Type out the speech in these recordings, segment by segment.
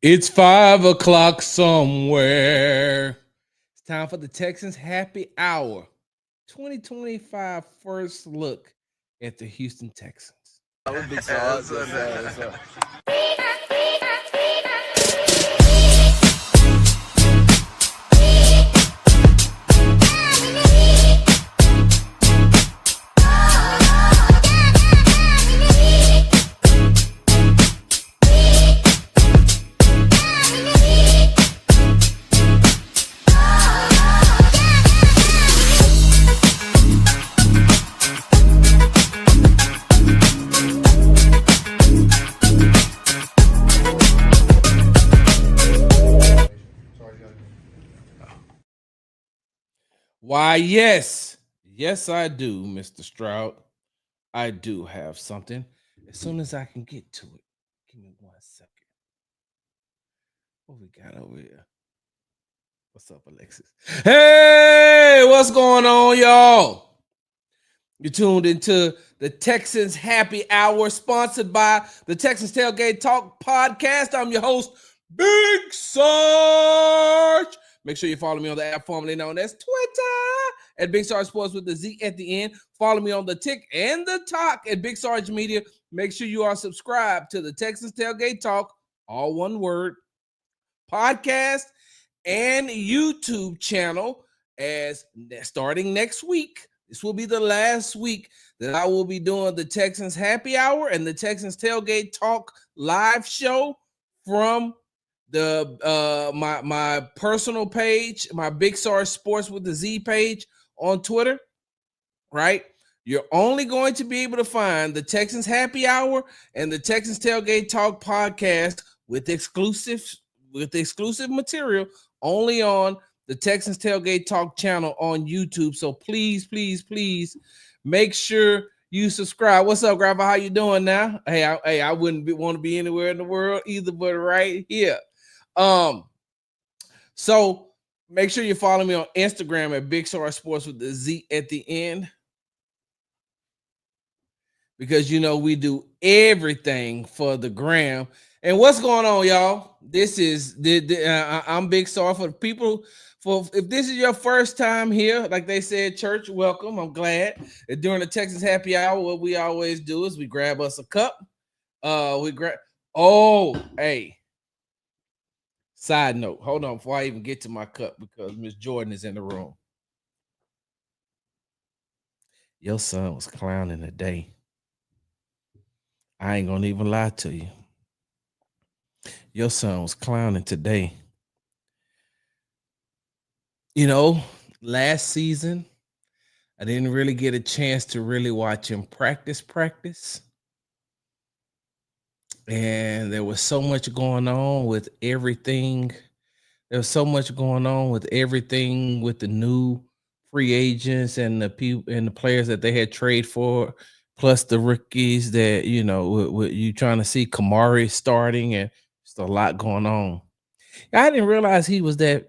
It's 5 o'clock somewhere. It's time for the Texans Happy Hour 2025 first look at the Houston Texans. Big Sarge. Yes, sir. Why, yes, I do, Mr. Stroud. I do have something. As soon as I can get to it, give me 1 second. What we got over here? What's up, Alexis? Hey, what's going on, y'all? You're tuned into the Texans Happy Hour, sponsored by the Texans Tailgate Talk podcast. I'm your host, Big Sarge. Make sure you follow me on the app formerly known as Twitter at Big Sarge Sports with the Z at the end. Follow me on the Tick and the Talk at Big Sarge Media. Make sure you are subscribed to the Texans Tailgate Talk, all one word, podcast and YouTube channel. As starting next week, this will be the last week that I will be doing the Texans Happy Hour and the Texans Tailgate Talk live show from the my personal page, my Big Sarge Sports with the Z page on Twitter, right? You're only going to be able to find the Texans Happy Hour and the Texans Tailgate Talk podcast with exclusive material only on the Texans Tailgate Talk channel on YouTube. So please make sure you subscribe. What's up, Grandpa? How you doing now? Hey, I wouldn't want to be anywhere in the world either, but right here. So make sure you follow me on Instagram at Big Sarge Sports with the Z at the end, because you know we do everything for the gram. And what's going on, y'all? This is I'm Big Sarge. For the people, if this is your first time here, like they said, church, welcome. I'm glad that during the Texas Happy Hour, what we always do is we grab us a cup. Hey. Side note, hold on before I even get to my cup, because Miss Jordan is in the room. Your son was clowning today. I ain't gonna even lie to you. Your son was clowning today. You know, last season, I didn't really get a chance to really watch him practice. And there was so much going on with everything. There was so much going on with everything with the new free agents and the people and the players that they had trade for, plus the rookies that, you know, with you trying to see Kamari starting, and just a lot going on. I didn't realize he was that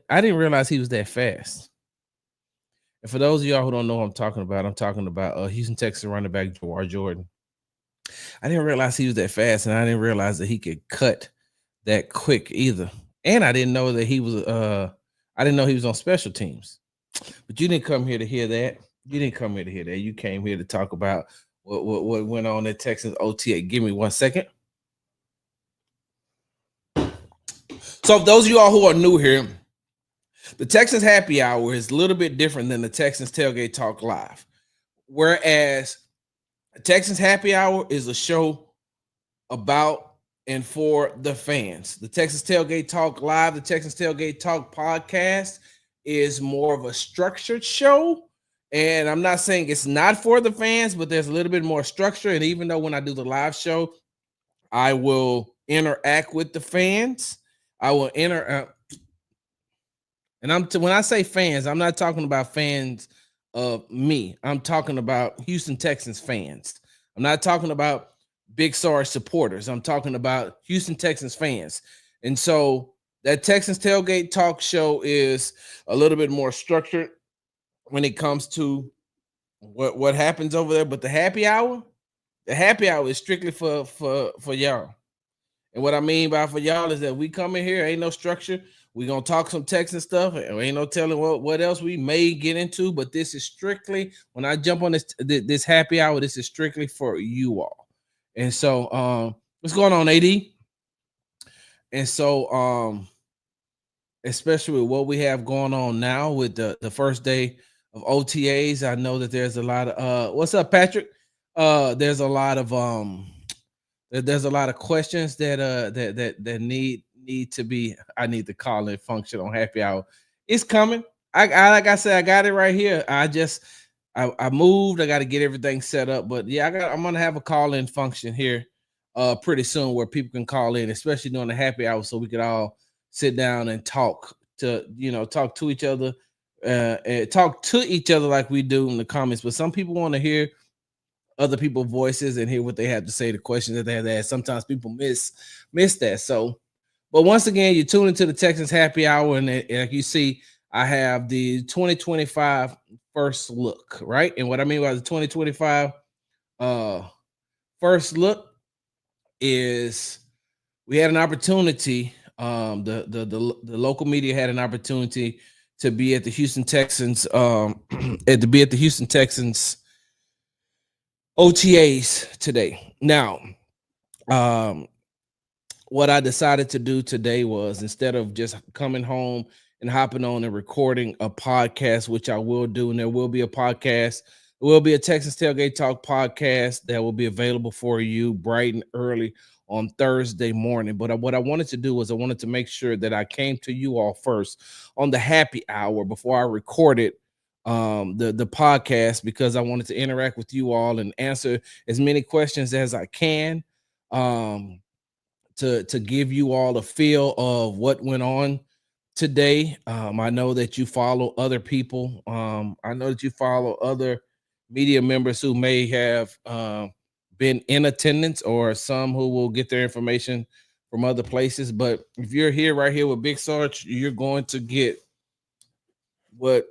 fast. And for those of y'all who don't know what I'm talking about Houston Texans running back Jawar Jordan. I didn't realize he was that fast, and I didn't realize that he could cut that quick either. And I didn't know that he was on special teams. But you didn't come here to hear that. You came here to talk about what went on at Texas OTA. Give me 1 second. So for those of you all who are new here, the Texans Happy Hour is a little bit different than the Texans Tailgate Talk Live. Whereas Texans Happy Hour is a show about and for the fans. The Texas Tailgate Talk Live, the Texas Tailgate Talk podcast is more of a structured show. And I'm not saying it's not for the fans, but there's a little bit more structure. And even though when I do the live show, I will interact with the fans. I will interact. And when I say fans, I'm not talking about fans of me. I'm talking about Houston Texans fans. I'm not talking about Big Sarge supporters. I'm talking about Houston Texans fans. And so that Texans Tailgate Talk show is a little bit more structured when it comes to what happens over there. But the happy hour is strictly for y'all. And what I mean by for y'all is that we come in here, ain't no structure. We're gonna talk some Texan stuff, and ain't no telling what else we may get into. But this is strictly when I jump on this happy hour. This is strictly for you all. And so, what's going on, AD? And so, especially with what we have going on now with the first day of OTAs, I know that there's a lot of what's up, Patrick? There's a lot of there's a lot of questions that need to be. I need to call in function on happy hour. It's coming. I like I said, I got it right here. I moved. I got to get everything set up. But yeah, I'm gonna have a call in function here pretty soon where people can call in, especially during the happy hour, so we could all sit down and talk to each other, and talk to each other like we do in the comments. But some people want to hear other people's voices and hear what they have to say, the questions that they have to ask. Sometimes people miss that. So, but once again, you tune into the Texans Happy Hour, and like you see, I have the 2025 first look, right? And what I mean by the 2025 first look is we had an opportunity. The local media had an opportunity to be at the Houston Texans, at the Houston Texans OTAs today. Now, what I decided to do today was, instead of just coming home and hopping on and recording a podcast, which I will do, and there will be a podcast, there will be a Texas Tailgate Talk podcast that will be available for you bright and early on Thursday morning. But what I wanted to do was I wanted to make sure that I came to you all first on the happy hour before I recorded the podcast, because I wanted to interact with you all and answer as many questions as I can, to give you all a feel of what went on today. I know that you follow other people. I know that you follow other media members who may have been in attendance, or some who will get their information from other places. But if you're here right here with Big Sarge, you're going to get what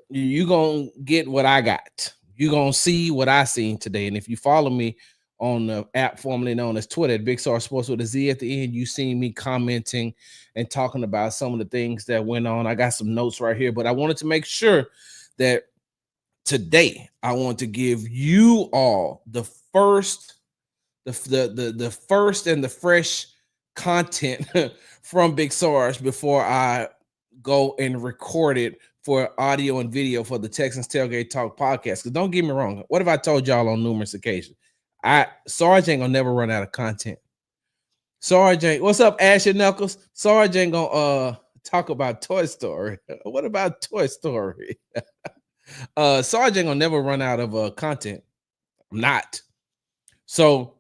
I got. You're gonna see what I seen today. And if you follow me on the app formerly known as Twitter at Big Sarge Sports with a Z at the end, you seen me commenting and talking about some of the things that went on. I got some notes right here, but I wanted to make sure that today I want to give you all the first and the fresh content from Big Sarge before I go and record it for audio and video for the Texans Tailgate Talk podcast. Because don't get me wrong, what have I told y'all on numerous occasions? Sarge ain't gonna never run out of content. Sarge ain't. What's up, Asher Knuckles? Sarge ain't gonna talk about Toy Story. What about Toy Story? Sarge ain't gonna never run out of content. I'm not. So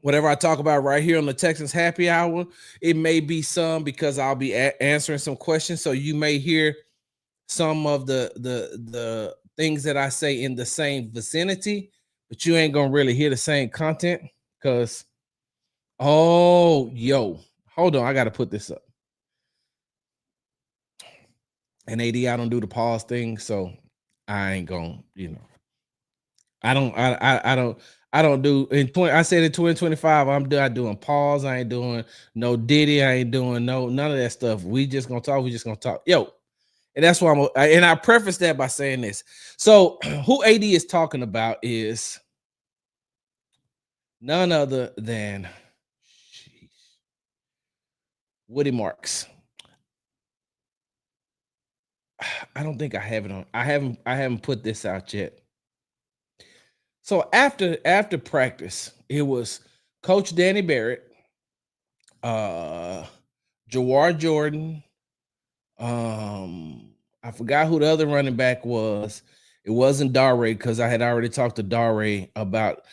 whatever I talk about right here on the Texans Happy Hour, it may be some, because I'll be answering some questions. So you may hear some of the things that I say in the same vicinity, but you ain't gonna really hear the same content. Because hold on, I gotta put this up. And AD, I don't do the pause thing, so I ain't gonna, I don't do I said in 2025, I'm not doing pause. I ain't doing no Diddy. I ain't doing none of that stuff. We just gonna talk. And that's why and I preface that by saying this. So who AD is talking about is none other than Woody Marks. I don't think I have it on. I haven't put this out yet. So after practice, it was Coach Danny Barrett, Jawar Jordan. I forgot who the other running back was. It wasn't Dare, because I had already talked to Dare about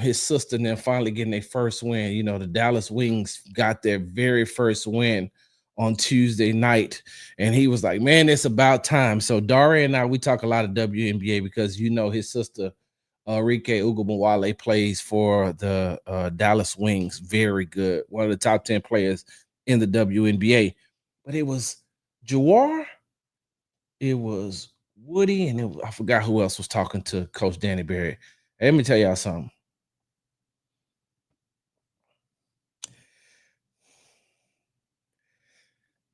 his sister and then finally getting their first win. The Dallas Wings got their very first win on Tuesday night, and he was like, "Man, it's about time." So Dare and I, we talk a lot of WNBA, because his sister Rike Ugumawale plays for the Dallas Wings. Very good, one of the top 10 players in the WNBA. But it was Jawar, it was Woody, and I forgot who else was talking to Coach Danny Barrett. Let me tell y'all something.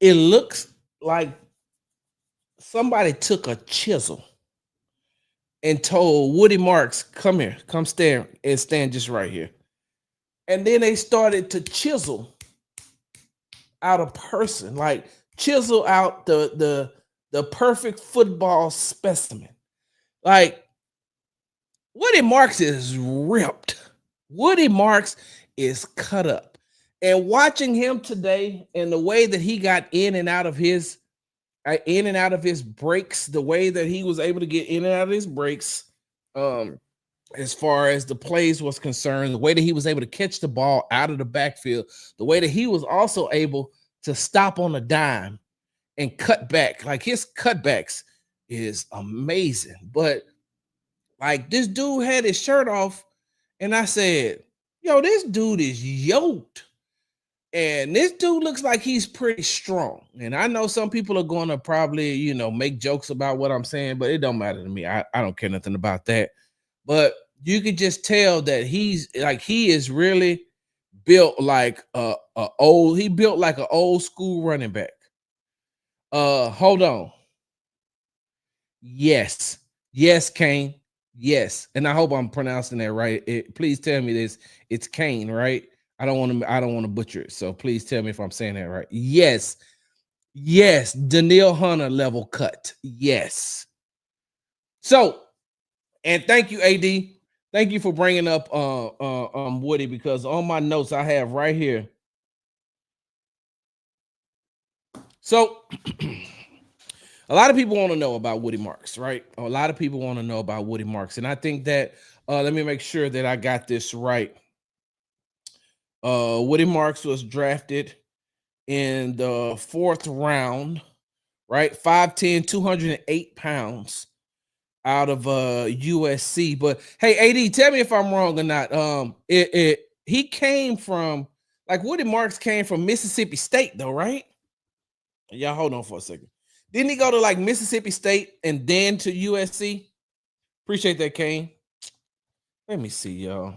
it looks like somebody took a chisel and told Woody Marks, come here, come stand and stand just right here. And then they started to chisel out a person, like chisel out the perfect football specimen. Like Woody Marks is ripped. Woody Marks is cut up. And watching him today and the way that he got in and out of his breaks, the way that he was able to get in and out of his breaks, as far as the plays was concerned, the way that he was able to catch the ball out of the backfield, the way that he was also able to stop on a dime and cut back, like his cutbacks is amazing. But like this dude had his shirt off, and I said, yo, this dude is yoked. And this dude looks like he's pretty strong. And I know some people are going to probably, make jokes about what I'm saying, but it don't matter to me. I don't care nothing about that. But you could just tell that he is really built like an old school running back. Hold on. Yes, Kane. Yes, and I hope I'm pronouncing that right. Please tell me this. It's Kane, right? I don't want to butcher it. So please tell me if I'm saying that right. Yes, Daniil Hunter level cut. Yes. So, and thank you, AD. Thank you for bringing up Woody, because on my notes I have right here. So a lot of people want to know about Woody Marks, right? A lot of people want to know about Woody Marks. And I think that let me make sure that I got this right. Woody Marks was drafted in the 4th round, right? 5'10", 208 pounds out of USC. But hey, AD, tell me if I'm wrong or not. He came from, like, Woody Marks came from Mississippi State though, right? Y'all hold on for a second. Didn't he go to like Mississippi State and then to USC? Appreciate that, Kane. Let me see, y'all.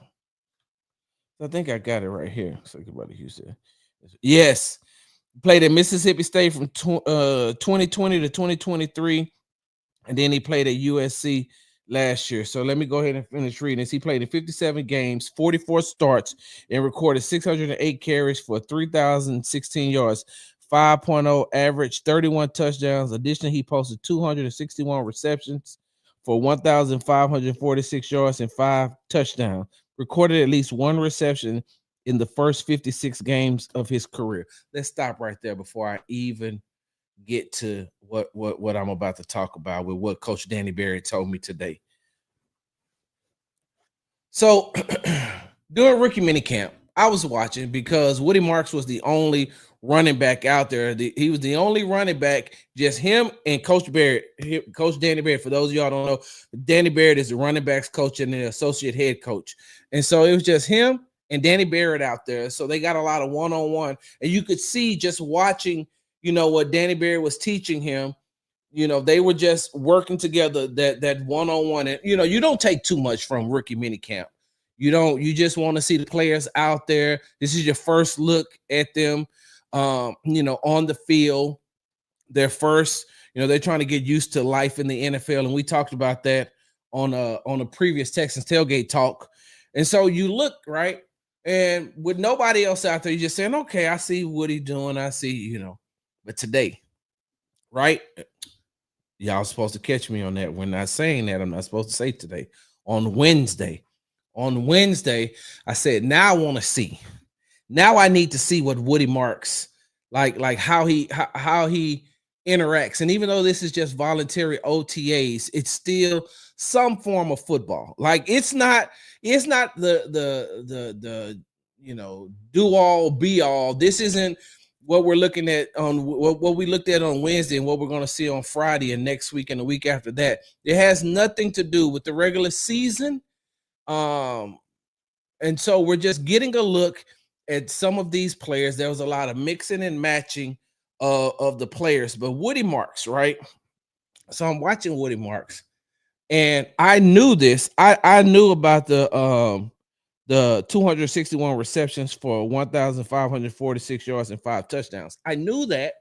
I think I got it right here. Talking about Houston. Yes. Played at Mississippi State from 2020 to 2023. And then he played at USC last year. So let me go ahead and finish reading this. He played in 57 games, 44 starts, and recorded 608 carries for 3,016 yards, 5.0 average, 31 touchdowns. Additionally, he posted 261 receptions for 1,546 yards and 5 touchdowns. Recorded at least 1 reception in the first 56 games of his career. Let's stop right there before I even get to what I'm about to talk about with what Coach Danny Berry told me today. So during rookie minicamp, I was watching because Woody Marks was the only running back out there. He was the only running back, just him and Coach Barrett, Coach Danny Barrett. For those of y'all don't know, Danny Barrett is the running backs coach and the associate head coach. And so it was just him and Danny Barrett out there. So they got a lot of one-on-one. And you could see just watching, what Danny Barrett was teaching him. They were just working together, that one-on-one. And, you don't take too much from rookie minicamp. You just want to see the players out there. This is your first look at them, on the field. Their first, they're trying to get used to life in the NFL. And we talked about that on a previous Texans tailgate talk. And so you look, right? And with nobody else out there, you're just saying, okay, I see what he's doing. I see, but today, right? Y'all supposed to catch me on that. We're not saying that. I'm not supposed to say today. On Wednesday, I said, now I want to see. Now I need to see what Woody Marks, like how he interacts. And even though this is just voluntary OTAs, it's still some form of football. Like it's not the do all be all. This isn't what we're looking at on what we looked at on Wednesday and what we're going to see on Friday and next week and the week after that. It has nothing to do with the regular season. And so we're just getting a look at some of these players. There was a lot of mixing and matching of the players, but Woody Marks, right? So I'm watching Woody Marks, and I knew this. I knew about the 261 receptions for 1,546 yards and 5 touchdowns. I knew that,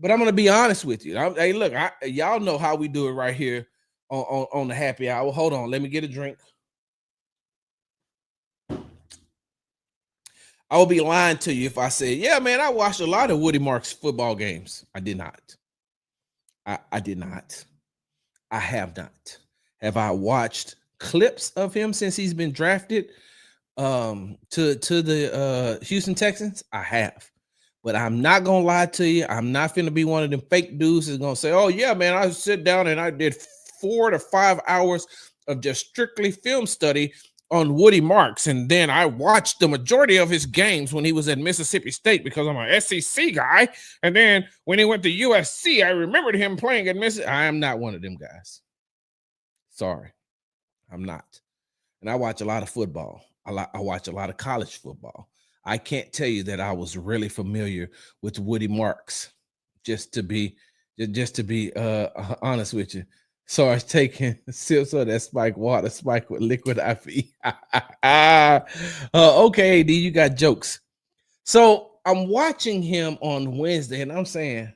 But I'm gonna be honest with you. Hey, look, y'all know how we do it right here on the happy hour. Hold on, let me get a drink. I would be lying to you if I said, yeah, man, I watched a lot of Woody Marks football games. I did not. I did not. I have not. Have I watched clips of him since he's been drafted to the Houston Texans? I have. But I'm not gonna lie to you. I'm not gonna be one of them fake dudes that's gonna say, oh yeah, man, I sit down and I did 4 to 5 hours of just strictly film study on Woody Marks, and then I watched the majority of his games when he was at Mississippi State because I'm an SEC guy. And then when he went to USC, I remembered him playing at Mississippi. I am not one of them guys. Sorry, I'm not. And I watch a lot of football. I watch a lot of college football. I can't tell you that I was really familiar with Woody Marks, just to be honest with you. Sarge taking sips of that spike water, spike with liquid IV. Okay, AD, you got jokes. So I'm watching him on Wednesday, and I'm saying,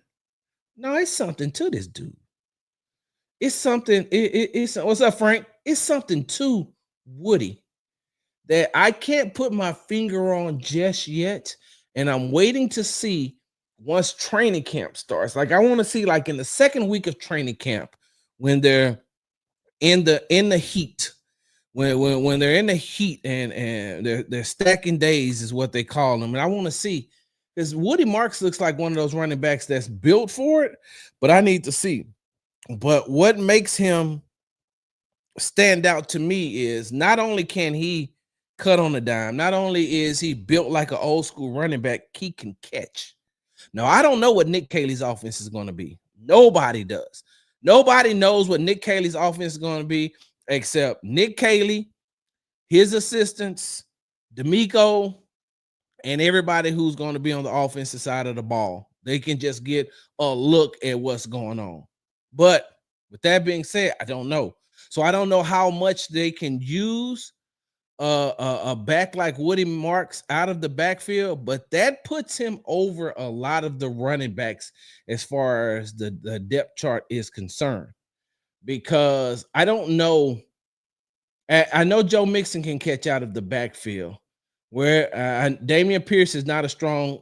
no, it's something to this dude. It's something. It's what's up, Frank? It's something to Woody that I can't put my finger on just yet, and I'm waiting to see once training camp starts. Like I want to see, like in the second week of training camp, when they're in the heat, when they're in the heat and they're stacking days is what they call them, and I want to see because Woody Marks looks like one of those running backs that's built for it, but I need to see. But what makes him stand out to me is not only can he cut on a dime, not only is he built like an old school running back, he can catch. Now, I don't know what Nick Caley's offense is going to be. Nobody does. Nobody knows what Nick Caley's offense is going to be except Nick Caley, his assistants, D'Amico, and everybody who's going to be on the offensive side of the ball. They can just get a look at what's going on. But with that being said, I don't know. So I don't know how much they can use a back like Woody Marks out of the backfield, but that puts him over a lot of the running backs as far as the depth chart is concerned. Because I don't know. I know Joe Mixon can catch out of the backfield, where Dameon Pierce is not a strong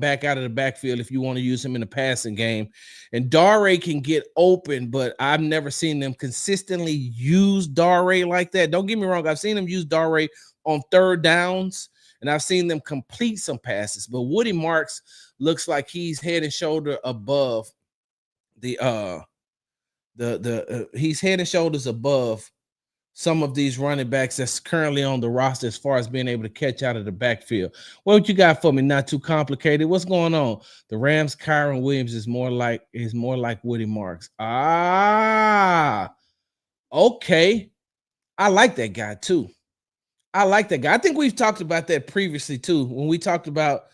back out of the backfield if you want to use him in the passing game. And Dare can get open, but I've never seen them consistently use Dare like that. Don't get me wrong, I've seen them use Dare on third downs, and I've seen them complete some passes. But Woody Marks looks like he's head and shoulder above he's head and shoulders above some of these running backs that's currently on the roster as far as being able to catch out of the backfield. What you got for me? Not too complicated. What's going on? The Rams, Kyron Williams is more like Woody Marks. Okay. I like that guy too. I think we've talked about that previously too. When we talked about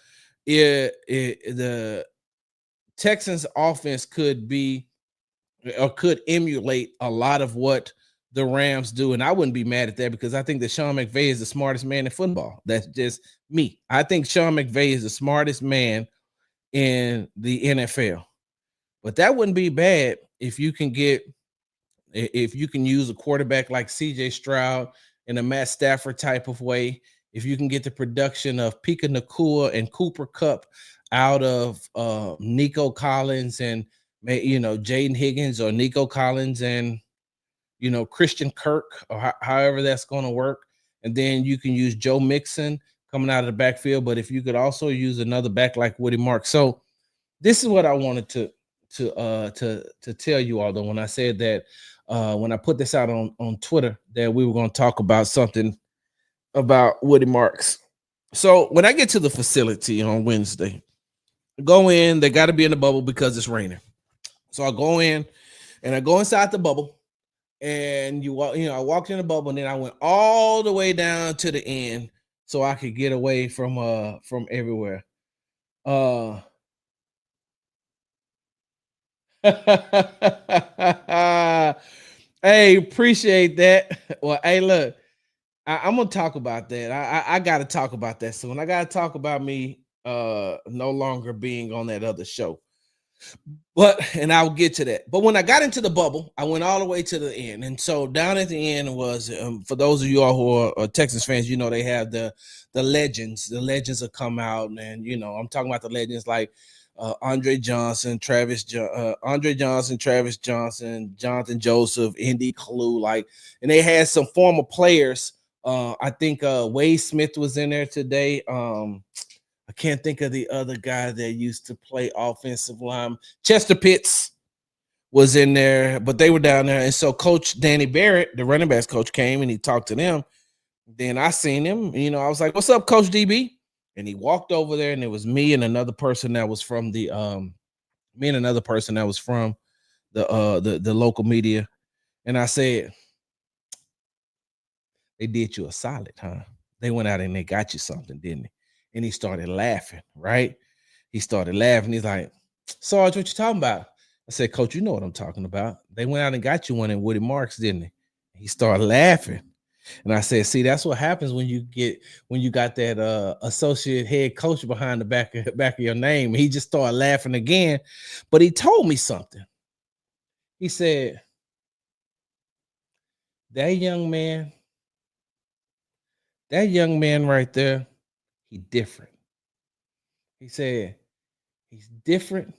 the Texans offense could be or could emulate a lot of what the Rams do, and I wouldn't be mad at that because I think that Sean McVay is the smartest man in football. That's just me. I think Sean McVay is the smartest man in the NFL. But that wouldn't be bad if you can use a quarterback like CJ Stroud in a Matt Stafford type of way. If you can get the production of Puka Nacua and Cooper Kupp out of Nico Collins and Jaden Higgins, or Nico Collins and Christian Kirk, or however that's going to work. And then you can use Joe Mixon coming out of the backfield. But if you could also use another back like Woody Marks. So this is what I wanted to tell you all, though, when I said that when I put this out on Twitter that we were going to talk about something about Woody Marks. So when I get to the facility on Wednesday, go in, they got to be in the bubble because it's raining. So I go in and I go inside the bubble. And I walked in the bubble, and then I went all the way down to the end so I could get away from everywhere. Hey, appreciate that. Well, hey, look, I'm gonna talk about that. I got to talk about that soon. I got to talk about me no longer being on that other show. And I'll get to that. But when I got into the bubble, I went all the way to the end. And so down at the end was, for those of you all who are Texas fans, they have the legends. The legends have come out, and I'm talking about the legends like Andre Johnson, Travis Johnson, Jonathan Joseph, Indy Clue, and they had some former players. I think Wade Smith was in there today. I can't think of the other guy that used to play offensive line. Chester Pitts was in there, but they were down there. And so Coach Danny Barrett, the running backs coach, came and he talked to them. Then I seen him, I was like, "What's up, Coach DB?" And he walked over there, and it was me and another person that was from the local media. And I said, "They did you a solid, huh? They went out and they got you something, didn't they?" And he started laughing, right? He started laughing. He's like, "Sarge, what you talking about?" I said, "Coach, you know what I'm talking about. They went out and got you one in Woody Marks, didn't they?" He started laughing. And I said, "See, that's what happens when you got that associate head coach behind the back of your name." He just started laughing again. But he told me something. He said, that young man right there, he different. He said, he's different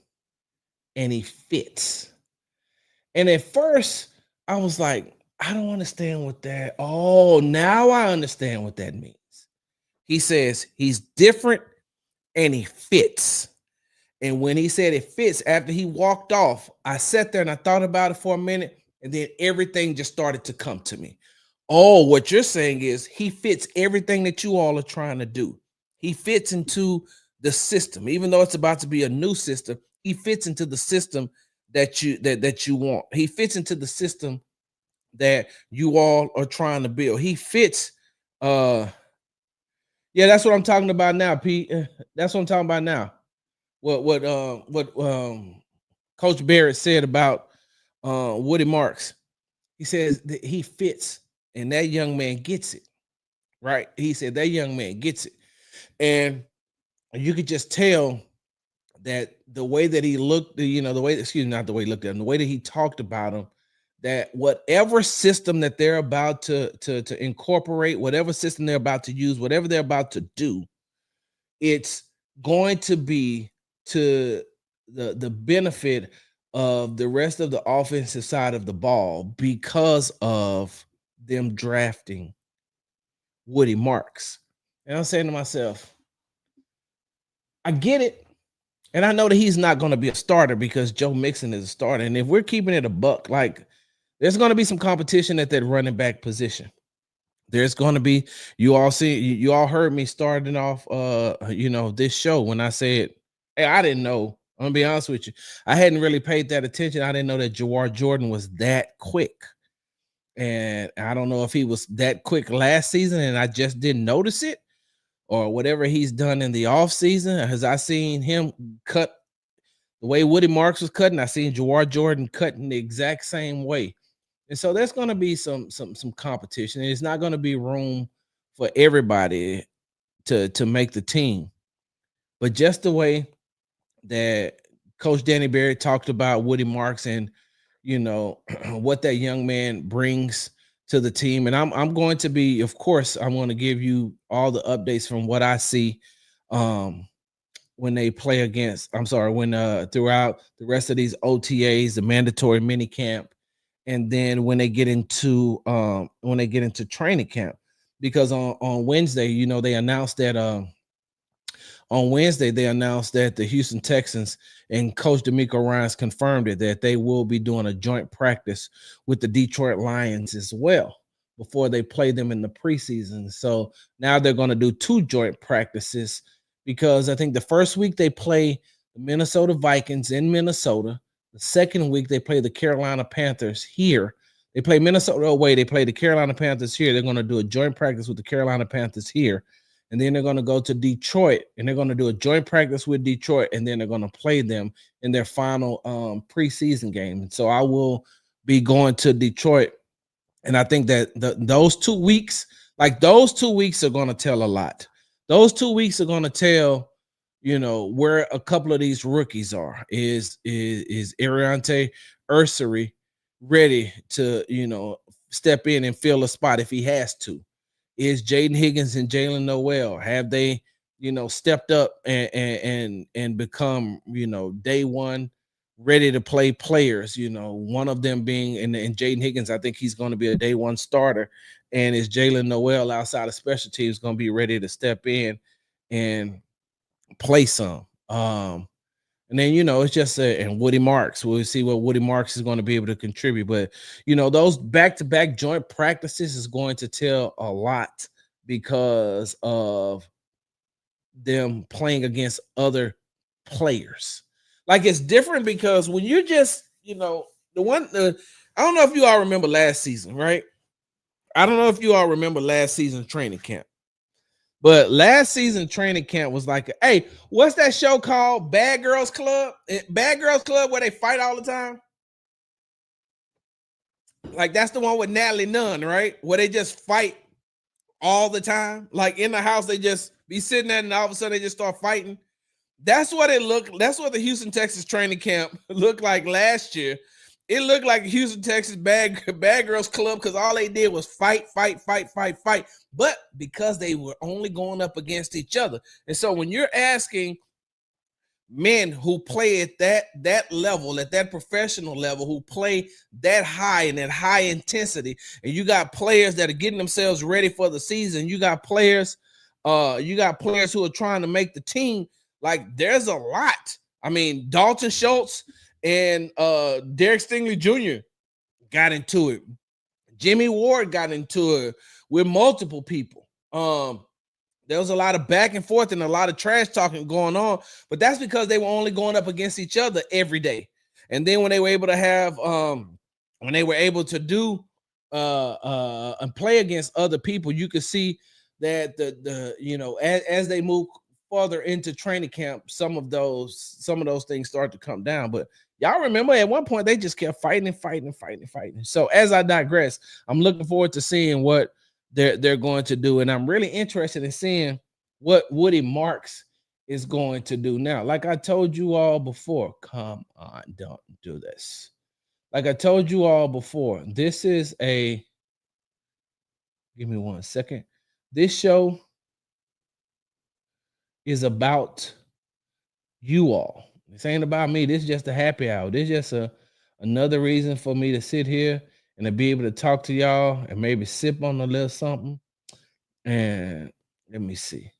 and he fits. And at first, I was like, I don't understand what that. Oh, now I understand what that means. He says he's different and he fits. And when he said it fits, after he walked off, I sat there and I thought about it for a minute, and then everything just started to come to me. Oh, what you're saying is he fits everything that you all are trying to do. He fits into the system, even though it's about to be a new system. He fits into the system that you want. He fits into the system that you all are trying to build. He fits. Yeah, that's what I'm talking about now, Pete. That's what I'm talking about now. What Coach Barrett said about Woody Marks. He says that he fits, and that young man gets it. Right? He said that young man gets it, and you could just tell that the way that he looked, the way that he talked about him, that whatever system that they're about to incorporate, whatever system they're about to use, whatever they're about to do, it's going to be to the benefit of the rest of the offensive side of the ball because of them drafting Woody Marks. And I'm saying to myself, I get it. And I know that he's not going to be a starter because Joe Mixon is a starter. And if we're keeping it a buck, there's going to be some competition at that running back position. There's going to be, you all heard me starting off, this show when I said, hey, I didn't know. I'm going to be honest with you. I hadn't really paid that attention. I didn't know that Jawar Jordan was that quick. And I don't know if he was that quick last season and I just didn't notice it, or whatever he's done in the offseason. As I seen him cut the way Woody Marks was cutting, I seen Jawar Jordan cutting the exact same way. And so there's going to be some competition. It's not going to be room for everybody to make the team. But just the way that Coach Danny Barrett talked about Woody Marks and, what that young man brings to the team. And I'm going to be, of course, I'm going to give you all the updates from what I see when they play against, throughout the rest of these OTAs, the mandatory mini camp, and then when they get into training camp. Because on Wednesday, they announced that the Houston Texans and Coach DeMeco Ryans confirmed it, that they will be doing a joint practice with the Detroit Lions as well before they play them in the preseason. So now they're going to do 2 joint practices, because I think the first week they play the Minnesota Vikings in Minnesota. The second week they play the Carolina Panthers here. They play Minnesota away. They play the Carolina Panthers here. They're going to do a joint practice with the Carolina Panthers here. And then they're going to go to Detroit, and they're going to do a joint practice with Detroit, and then they're going to play them in their final preseason game. And so I will be going to Detroit, and I think that those 2 weeks, are going to tell a lot. Those 2 weeks are going to tell, where a couple of these rookies are. Is Ariante Ursary ready to, step in and fill a spot if he has to? Is Jaden Higgins and Jalen Noel, have they, stepped up and become, day one ready to play players? One of them being and Jaden Higgins, I think he's going to be a day one starter. And is Jalen Noel outside of special teams going to be ready to step in and play some? And then, it's just and Woody Marks. We'll see what Woody Marks is going to be able to contribute. But, those back-to-back joint practices is going to tell a lot because of them playing against other players. Like, it's different because when you're just, I don't know if you all remember last season, right? I don't know if you all remember last season's training camp. But last season training camp was like, hey, what's that show called? Bad Girls Club? Bad Girls Club, where they fight all the time? Like, that's the one with Natalie Nunn, right? Where they just fight all the time. Like, in the house, they just be sitting there and all of a sudden they just start fighting. That's what that's what the Houston Texas training camp looked like last year. It looked like Houston Texas Bad Girls Club because all they did was fight. But because they were only going up against each other. And so when you're asking men who play at that level, at that professional level, who play that high and that high intensity, and you got players that are getting themselves ready for the season, you got players who are trying to make the team, like, there's a lot. I mean, Dalton Schultz and Derek Stingley Jr. got into it. Jimmy Ward got into it with multiple people. There was a lot of back and forth and a lot of trash talking going on, but that's because they were only going up against each other every day. And then when they were able to have, when they were able to do and play against other people, you could see that as they move further into training camp, some of those things start to come down. But y'all remember at one point they just kept fighting. So as I digress, I'm looking forward to seeing what they're going to do, and I'm really interested in seeing what Woody Marks is going to do now. Like I told you all before, come on, don't do this. Like I told you all before, this is give me 1 second. This show is about you all. This ain't about me. This is just a happy hour. This is just another reason for me to sit here and to be able to talk to y'all and maybe sip on a little something. And let me see.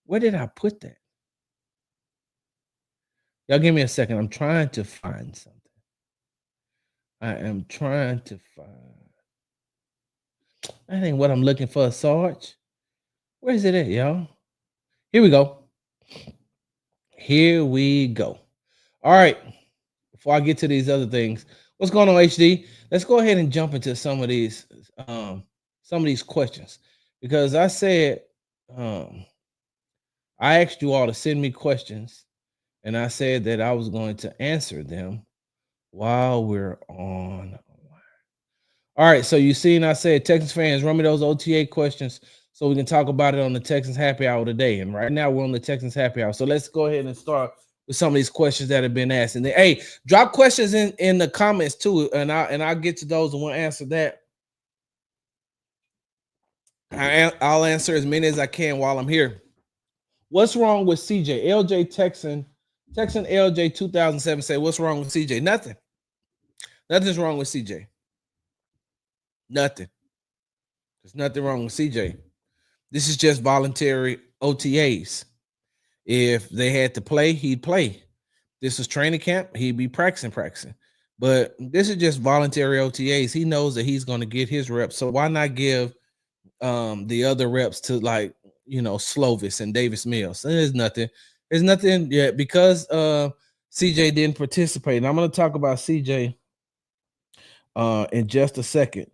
Where did I put that? Y'all give me a second. I'm trying to find something. I am trying to find. That ain't what I'm looking for, Sarge. Where is it at, y'all? Here we go. Here we go. All right. Before I get to these other things, what's going on, HD? Let's go ahead and jump into some of these questions, because I said I asked you all to send me questions, and I said that I was going to answer them while we're on. All right, so you seen I said, Texans fans, run me those OTA questions so we can talk about it on the Texans Happy Hour today. And right now we're on the Texans Happy Hour. So let's go ahead and start with some of these questions that have been asked. And then, hey, drop questions in the comments too, and I'll get to those and we'll answer that. I'll answer as many as I can while I'm here. What's wrong with CJ? LJ Texan LJ 2007 say, what's wrong with CJ? Nothing. Nothing's wrong with CJ. Nothing. There's nothing wrong with CJ. This is just voluntary OTAs. If they had to play, he'd play. This is training camp, he'd be practicing. But this is just voluntary OTAs. He knows that he's going to get his reps. So why not give the other reps to, like, Slovis and Davis Mills? There's nothing yet because CJ didn't participate. And I'm going to talk about CJ in just a second.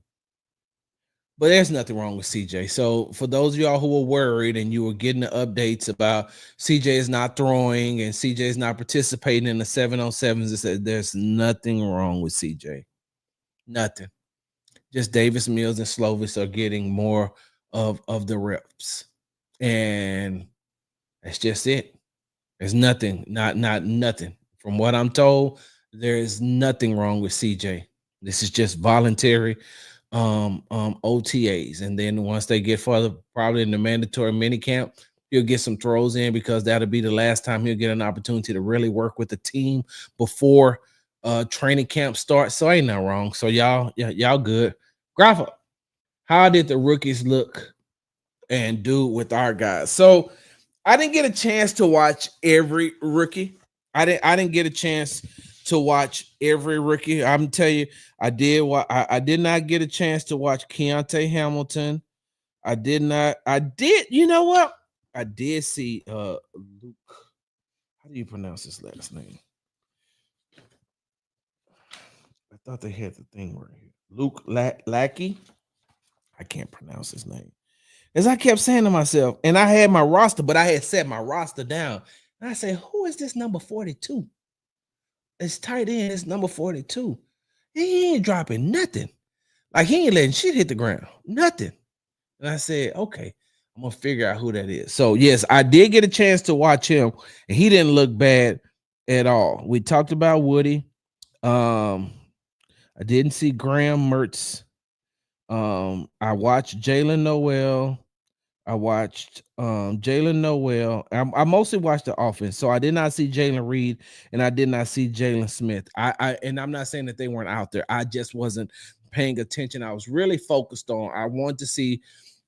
But there's nothing wrong with CJ. So for those of y'all who were worried and you were getting the updates about CJ is not throwing and CJ is not participating in the 7-on-7s, it said there's nothing wrong with CJ. Nothing. Just Davis Mills and Slovis are getting more of the reps. And that's just it. There's nothing, not nothing. From what I'm told, there is nothing wrong with CJ. This is just voluntary OTAs. And then once they get further, probably in the mandatory mini camp, he'll get some throws in because that'll be the last time he'll get an opportunity to really work with the team before training camp starts. So ain't nothing wrong. So y'all good. Grapha, how did the rookies look and do with our guys? So I didn't get a chance to watch every rookie. I didn't get a chance to watch every rookie. I'm tell you, I did. I did not get a chance to watch Keontae Hamilton. I did not. I did. You know what? I did see Luke. How do you pronounce his last name? I thought they had the thing right here. Luke Lackey. I can't pronounce his name. As I kept saying to myself, and I had my roster, but I had set my roster down. And I said, who is this number 42? It's tight end, it's number 42. He ain't dropping nothing. Like he ain't letting shit hit the ground. Nothing. And I said, okay, I'm gonna figure out who that is. So yes, I did get a chance to watch him, and he didn't look bad at all. We talked about Woody. I didn't see Graham Mertz. I watched Jalen Noel. I watched Jalen Noel. I mostly watched the offense, so I did not see Jalen Reed and I did not see Jalen Smith. And I'm not saying that they weren't out there. I just wasn't paying attention. I was really focused on. I wanted to see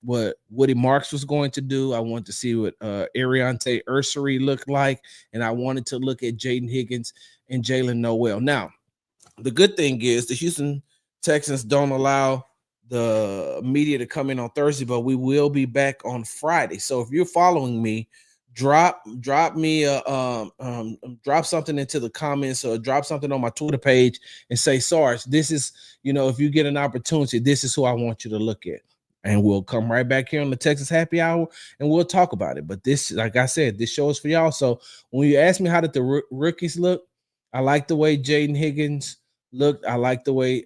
what Woody Marks was going to do. I wanted to see what Ariante Ursery looked like, and I wanted to look at Jaden Higgins and Jalen Noel. Now, the good thing is the Houston Texans don't allow the media to come in on Thursday, but we will be back on Friday. So if you're following me, drop me drop something into the comments or drop something on my Twitter page and say, Sarge, this is, if you get an opportunity, this is who I want you to look at. And we'll come right back here on the Texas Happy Hour and we'll talk about it. But this, like I said, this show is for y'all. So when you ask me how did the rookies look, I like the way Jaden Higgins looked. I like the way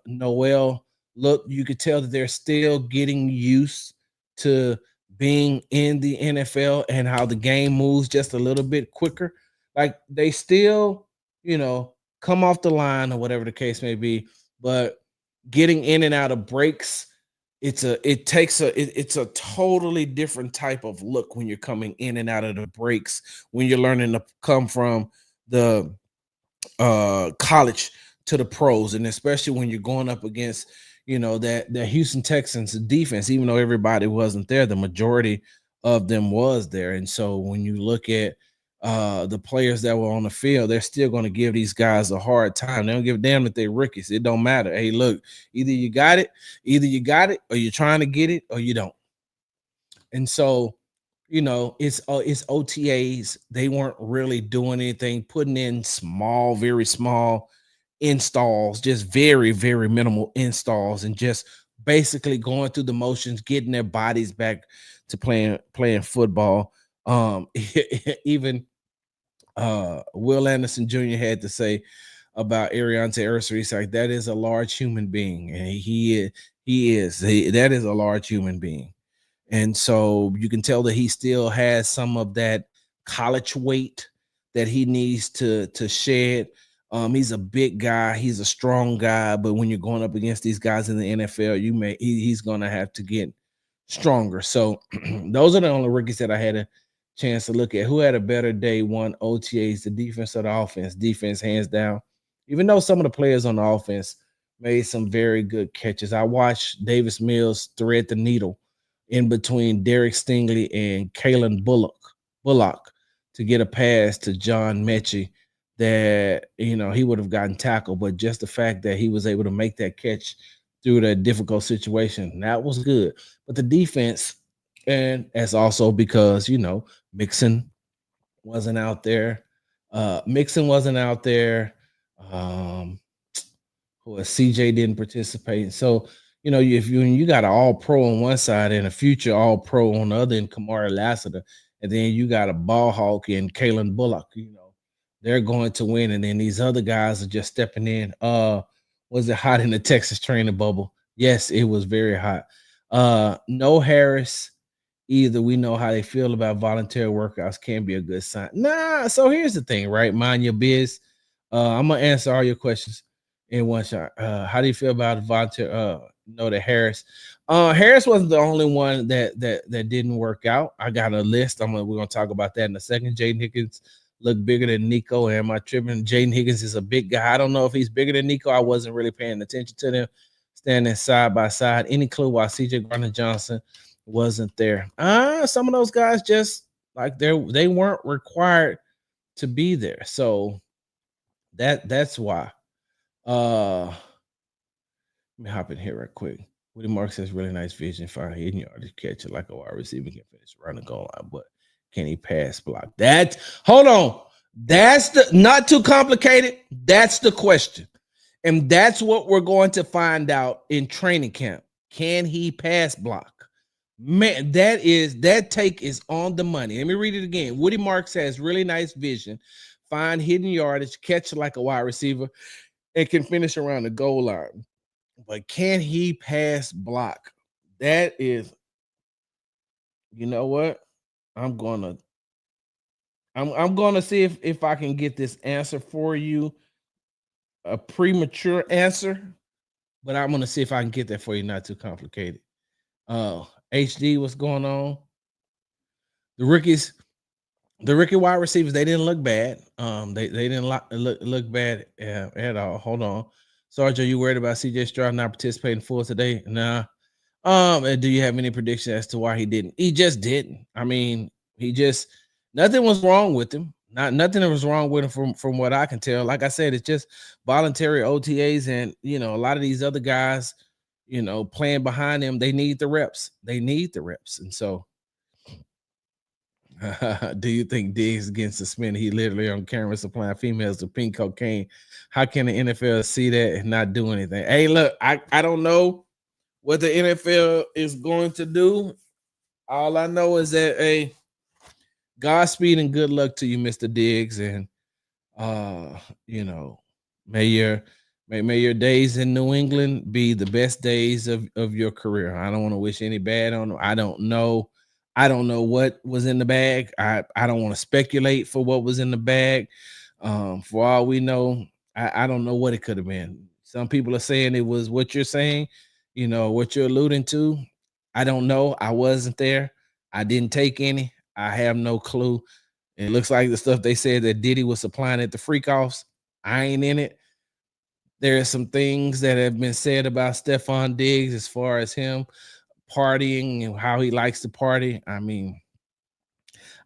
Noel look. You could tell that they're still getting used to being in the NFL and how the game moves just a little bit quicker. Like they still, come off the line or whatever the case may be, but getting in and out of breaks, it's a totally different type of look when you're coming in and out of the breaks, when you're learning to come from the college to the pros, and especially when you're going up against that the Houston Texans defense. Even though everybody wasn't there, the majority of them was there. And so when you look at the players that were on the field, they're still going to give these guys a hard time. They don't give a damn if they're rookies. It don't matter. Hey, look, either you got it, or you're trying to get it, or you don't. And so it's OTAs. They weren't really doing anything, putting in small, very small installs, just very, very minimal installs, and just basically going through the motions, getting their bodies back to playing football. Even Will Anderson Jr. had to say about Ariante Ursery, he's like, that is a large human being, and that is a large human being. And so you can tell that he still has some of that college weight that he needs to shed. He's a big guy, he's a strong guy, but when you're going up against these guys in the NFL, he's gonna have to get stronger. So those are the only rookies that I had a chance to look at. Who had a better day one OTAs, the defense or the offense? Defense, hands down. Even though some of the players on the offense made some very good catches. I watched Davis Mills thread the needle in between Derek Stingley and Kalen Bullock to get a pass to John Mechie that, he would have gotten tackled. But just the fact that he was able to make that catch through that difficult situation, that was good. But the defense, and that's also because, Mixon wasn't out there. Mixon wasn't out there. CJ didn't participate. So, if you got an all pro on one side and a future all pro on the other in Kamari Lassiter, and then you got a ball hawk in Kalen Bullock, they're going to win. And then these other guys are just stepping in. Was it hot in the Texas training bubble? Yes, it was very hot. No Harris, either we know how they feel about voluntary workouts can be a good sign. Nah, so here's the thing, right? Mind your biz. I'm gonna answer all your questions in one shot. How do you feel about volunteer? The Harris. Harris wasn't the only one that didn't work out. I got a list. We're gonna talk about that in a second. Jaden Higgins looked bigger than Nico. Am I tripping? Jaden Higgins is a big guy. I don't know if he's bigger than Nico. I wasn't really paying attention to them standing side by side. Any clue why CJ Gardner Johnson wasn't there? Some of those guys just like they weren't required to be there. So that's why. Let me hop in here right quick. Woody Mark says really nice vision, fine hitting yard to catch it like a wide receiver can finish around the goal line, but can he pass block? Hold on. That's the not too complicated. That's the question. And that's what we're going to find out in training camp. Can he pass block? Man, that take is on the money. Let me read it again. Woody Marks has really nice vision, fine hidden yardage, catch like a wide receiver, and can finish around the goal line. But can he pass block? That is, you know what? I'm gonna see if I can get this answer for you. A premature answer, but I'm gonna see if I can get that for you. Not too complicated. HD, what's going on? The rookie wide receivers, they didn't look bad. They didn't look bad at all. Hold on, Sarge, are you worried about CJ Stroud not participating full today? Nah. And do you have any prediction as to why he didn't? He just didn't. I mean, nothing was wrong with him. Nothing was wrong with him from what I can tell. Like I said, it's just voluntary OTAs, and a lot of these other guys, playing behind him, they need the reps. And so do you think Diggs getting suspended? He literally on camera supplying females to pink cocaine. How can the NFL see that and not do anything? Hey, look, I don't know what the NFL is going to do. All I know is that Godspeed and good luck to you, Mr. Diggs, and may your days in New England be the best days of your career. I don't want to wish any bad on them. I don't know what was in the bag. I don't want to speculate for what was in the bag. For all we know, I don't know what it could have been. Some people are saying it was what you're saying, what you're alluding to. I don't know. I wasn't there. I didn't take any. I have no clue. It looks like the stuff they said that Diddy was supplying at the freak offs. I ain't in it. There are some things that have been said about Stephon Diggs as far as him partying and how he likes to party. I mean,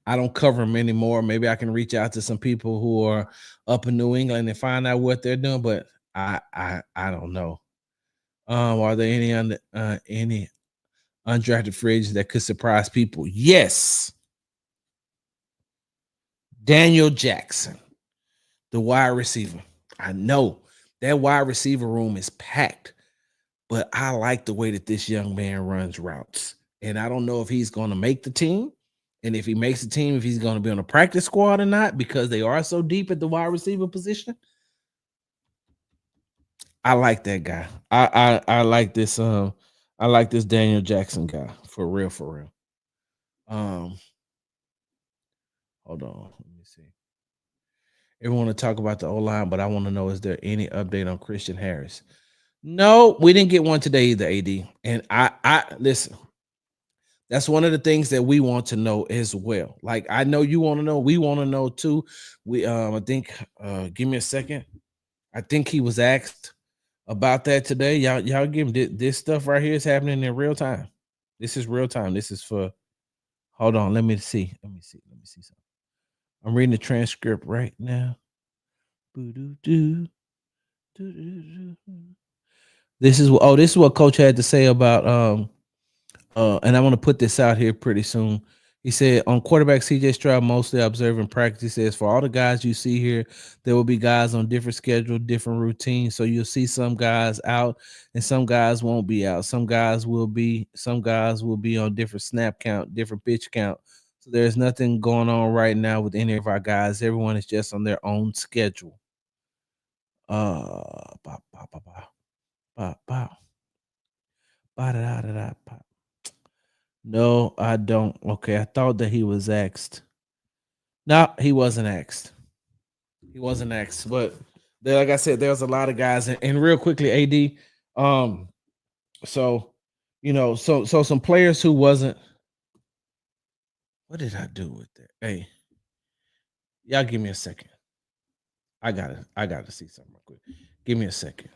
I don't cover him anymore. Maybe I can reach out to some people who are up in New England and find out what they're doing, but I don't know. Are there any undrafted free agents that could surprise people? Yes. Daniel Jackson, the wide receiver. I know that wide receiver room is packed, but I like the way that this young man runs routes. And I don't know if he's going to make the team. And if he makes the team, if he's going to be on a practice squad or not, because they are so deep at the wide receiver position. I like that guy. I like this. I like this Daniel Jackson guy for real, for real. Hold on. Let me see. Everyone want to talk about the O-line, but I want to know, is there any update on Christian Harris? No, we didn't get one today either, AD. And I listen, that's one of the things that we want to know as well. Like, I know you want to know, we want to know too. We I think give me a second. I think he was asked about that today. Y'all give him this stuff right here is happening in real time. This is real time. This is for hold on. Let me see something. I'm reading the transcript right now. This is what Coach had to say about and I'm gonna put this out here pretty soon. He said on quarterback CJ Stroud, mostly observing practice. He says for all the guys you see here, there will be guys on different schedule, different routines. So you'll see some guys out and some guys won't be out. Some guys will be on different snap count, different pitch count. So there's nothing going on right now with any of our guys. Everyone is just on their own schedule. Bow, bow, bow, bow, bow, bow. Ba, da, da, da, da, No, I don't. Okay, I thought that he was asked. No, he wasn't asked. He wasn't asked. But there, like I said, there's a lot of guys. And real quickly, AD. So so some players who wasn't. What did I do with that? Hey, y'all give me a second. I gotta see something real quick. Give me a second.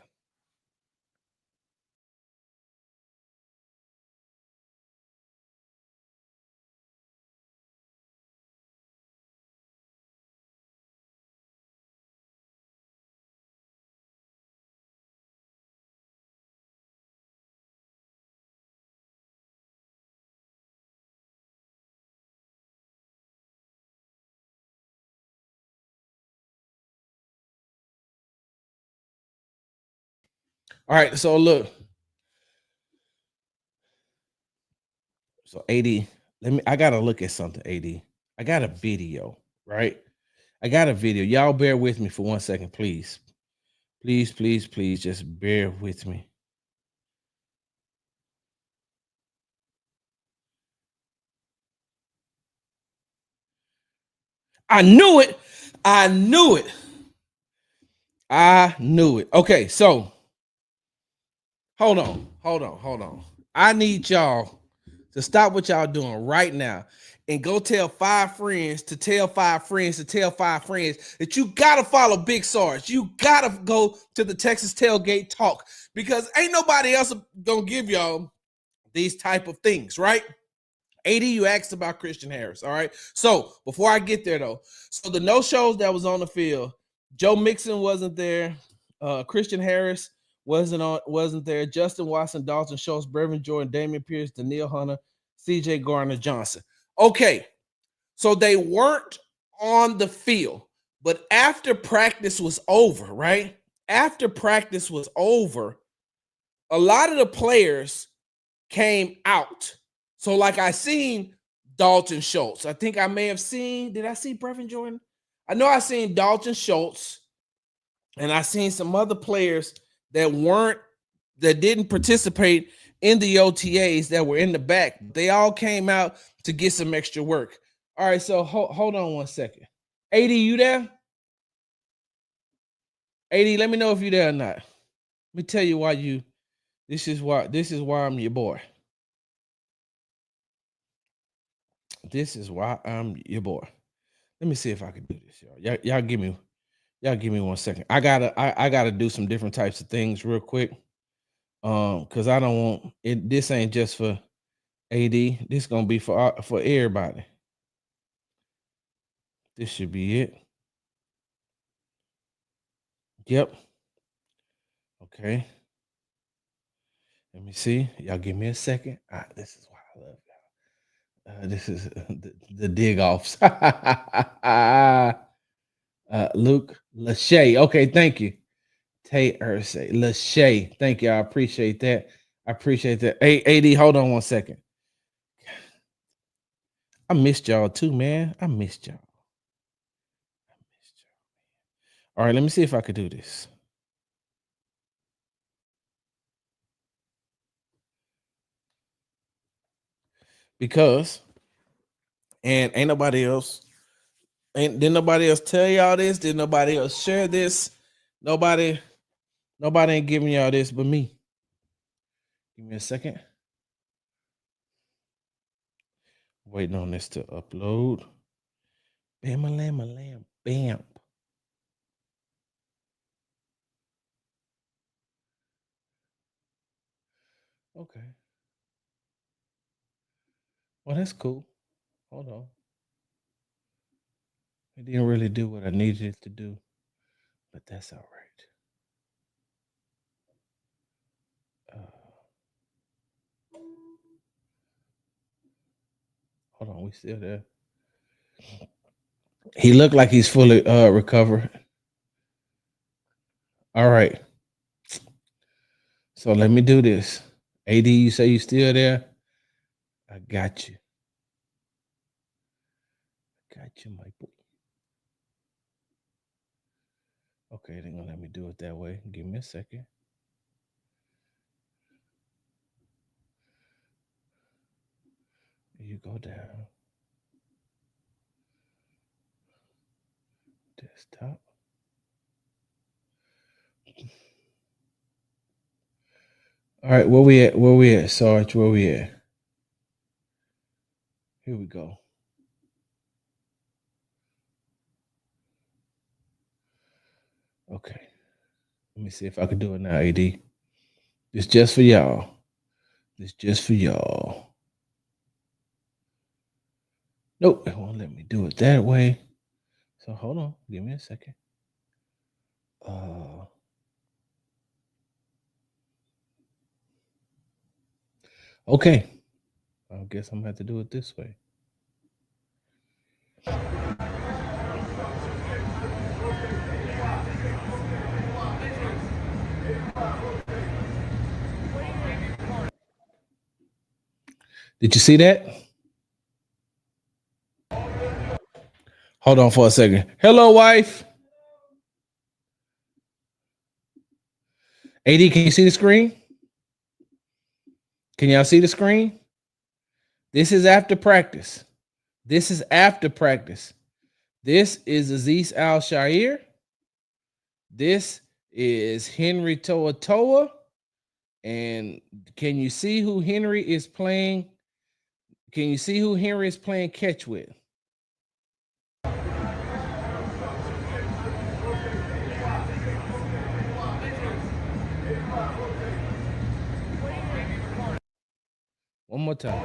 All right, so look. So AD, I gotta look at something, AD. I got a video, right? I got a video. Y'all bear with me for 1 second, please. Please, please, please just bear with me. I knew it. I knew it. I knew it. Okay, so hold on. I need y'all to stop what y'all doing right now and go tell 5 friends to tell 5 friends to tell 5 friends that you gotta follow Big Sarge. You gotta go to the Texas Tailgate Talk because ain't nobody else gonna give y'all these type of things, right? AD, you asked about Christian Harris. All right. So before I get there, though, so the no shows that was on the field, Joe Mixon wasn't there. Christian Harris wasn't there. Justin Watson, Dalton Schultz, Brevin Jordan, Damian Pierce, Daniil Hunter, CJ Garner Johnson. Okay. So they weren't on the field, but after practice was over, right? After practice was over, a lot of the players came out. So, like I seen Dalton Schultz. I think I may have seen, did I see Brevin Jordan? I know I seen Dalton Schultz, and I seen some other players that didn't participate in the OTAs that were in the back. They all came out to get some extra work. All right, so hold on 1 second. AD, you there? AD, let me know if you there or not. Let me tell you why you. This is why I'm your boy. This is why I'm your boy. Let me see if I can do this, y'all. Y'all give me 1 second. I gotta do some different types of things real quick. Because I don't want it. This ain't just for AD. This gonna be for everybody. This should be it. Yep. Okay. Let me see. Y'all give me a second. This is why I love y'all. This is the dig offs. Luke Lachey. Okay, thank you. Tay Ursay. Lachey. Thank you. I appreciate that. I appreciate that. Hey, AD, hold on 1 second. I missed y'all too, man. I missed y'all. All right, let me see if I could do this. Because, and ain't nobody else, didn't nobody else tell y'all this? Did nobody else share this? Nobody ain't giving y'all this but me. Give me a second. Waiting on this to upload. Bam, lamb, bam. Okay. Well, that's cool. Hold on. It didn't really do what I needed it to do, but that's all right. Hold on, we still there. He looked like he's fully recovered. All right. So let me do this. AD, you say you still there? I got you. Got you, my boy. Okay, they're gonna let me do it that way. Give me a second. you go down. Desktop. All right, where we at? Where we at, Sarge? Where we at? Here we go. Okay. Let me see if I can do it now, AD. This just for y'all. This just for y'all. Nope, it won't let me do it that way. So hold on. Give me a second. Okay. I guess I'm gonna have to do it this way. Did you see that? Hold on for a second. Hello, wife. AD, can you see the screen? Can y'all see the screen? This is after practice. This is after practice. This is Aziz Al-Shair. This is Henry Toa. And can you see who Henry is playing? Can you see who Henry is playing catch with? One more time.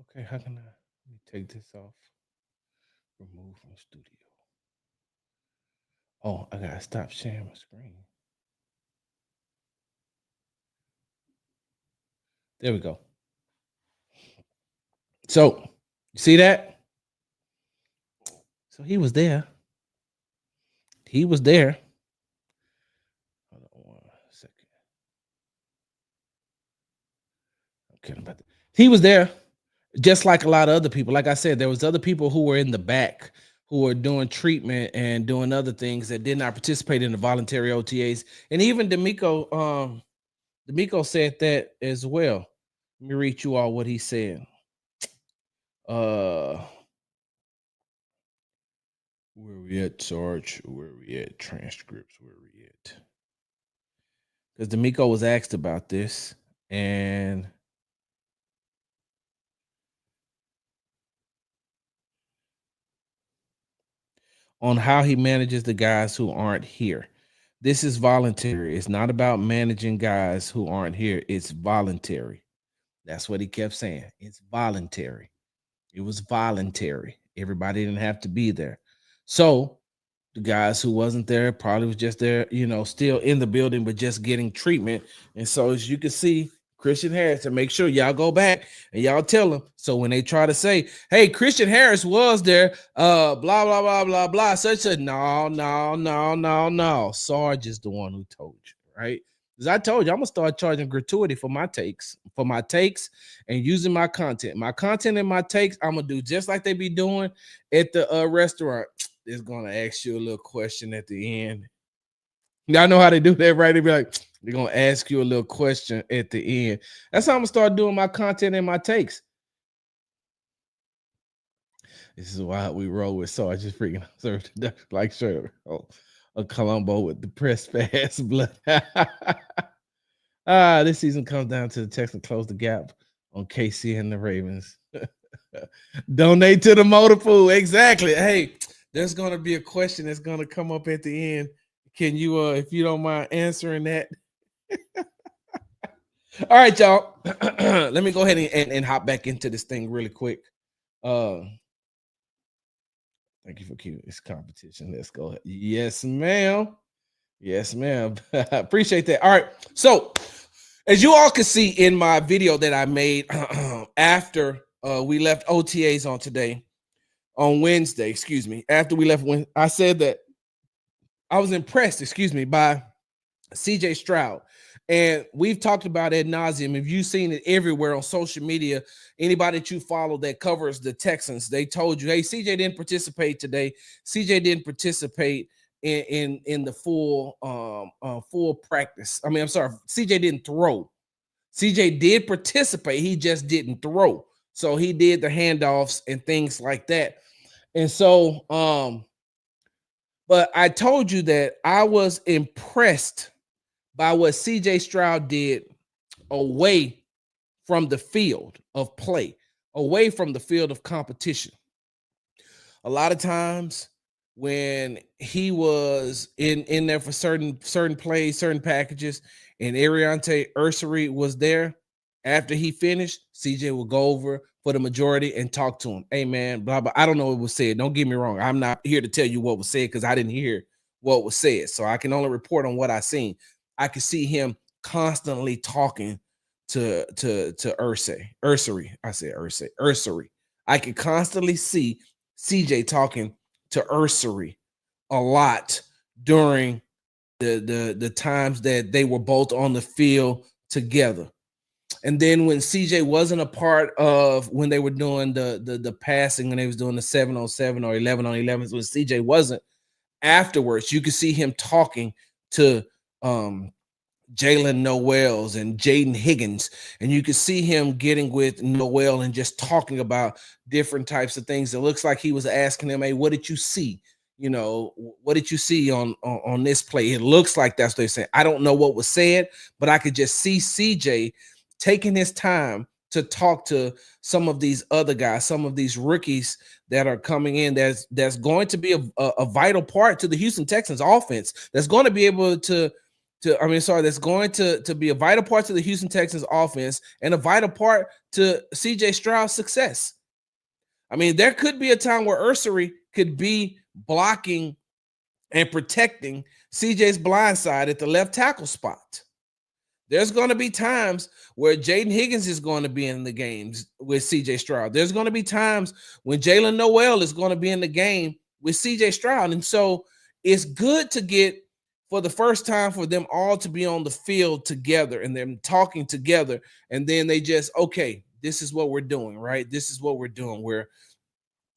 Okay, how can I let me take this off? Remove from studio. Oh, I gotta stop sharing my screen. There we go. So, you see that? So he was there. He was there. Hold on 1 second. I'm kidding about that. He was there, just like a lot of other people. Like I said, there was other people who were in the back who were doing treatment and doing other things that did not participate in the voluntary OTAs. And even D'Amico said that as well. Let me read you all what he said. Where we at, Sarge? Where we at? Transcripts, where we at? Because D'Amico was asked about this, and on how he manages the guys who aren't here. This is voluntary. It's not about managing guys who aren't here. It's voluntary. That's what he kept saying. It's voluntary. It was voluntary. Everybody didn't have to be there. So the guys who wasn't there probably was just there, still in the building, but just getting treatment. And so as you can see, Christian Harris, and make sure y'all go back and y'all tell them. So when they try to say, hey, Christian Harris was there, blah, blah, blah, blah, blah. Such a no. Sarge is the one who told you, right? Because I told you, I'm gonna start charging gratuity for my takes, and using my content. My content and my takes, I'm gonna do just like they be doing at the restaurant. Is gonna ask you a little question at the end. Y'all know how they do that, right? They be like, they're gonna ask you a little question at the end. That's how I'm gonna start doing my content and my takes. This is why we roll with Sarge. Just freaking like sure. A Colombo with the press fast blood. This season comes down to the Texans close the gap on KC and the Ravens. Donate to the motor pool. Exactly. Hey, there's gonna be a question that's gonna come up at the end. Can you, if you don't mind answering that? All right, y'all. Let me go ahead and hop back into this thing really quick. Thank you for keeping this competition. Let's go ahead. Yes, ma'am. Yes, ma'am. Appreciate that. All right. So, as you all can see in my video that I made after we left OTAs on Wednesday, after we left, when I said that I was impressed, by CJ Stroud. And we've talked about ad nauseum. If you've seen it everywhere on social media, anybody that you follow that covers the Texans, they told you, hey, CJ didn't participate today. CJ didn't participate in the full practice. I mean, I'm sorry, CJ didn't throw. CJ did participate, he just didn't throw. So he did the handoffs and things like that. And so, but I told you that I was impressed by what CJ Stroud did away from the field of play, away from the field of competition. A lot of times when he was in there for certain plays, certain packages, and Ariante Ursary was there, after he finished, CJ would go over for the majority and talk to him. Hey man, blah blah. I don't know what was said. Don't get me wrong. I'm not here to tell you what was said because I didn't hear what was said. So I can only report on what I seen. I could see him constantly talking to Ursary. I said Ursary. I could constantly see CJ talking to Ursary a lot during the times that they were both on the field together. And then when CJ wasn't a part of when they were doing the passing, when they was doing the 7-on-7 or 11-on-11, when CJ wasn't, afterwards, you could see him talking to Jalen Noels and Jaden Higgins, and you could see him getting with Noel and just talking about different types of things. It looks like he was asking him, hey, what did you see? You know, what did you see on this play? It looks like that's what they're saying. I don't know what was said, but I could just see CJ taking his time to talk to some of these other guys, some of these rookies that are coming in. That's going to be a vital part to the Houston Texans offense. That's going to be able that's going to be a vital part to the Houston Texans offense and a vital part to CJ Stroud's success. I mean, there could be a time where Ursary could be blocking and protecting CJ's blind side at the left tackle spot. There's going to be times where Jaden Higgins is going to be in the games with CJ Stroud. There's going to be times when Jalen Noel is going to be in the game with CJ Stroud. And so it's good to get, for the first time, for them all to be on the field together and them talking together. And then they just, okay, this is what we're doing, right? This is what we're doing. We're,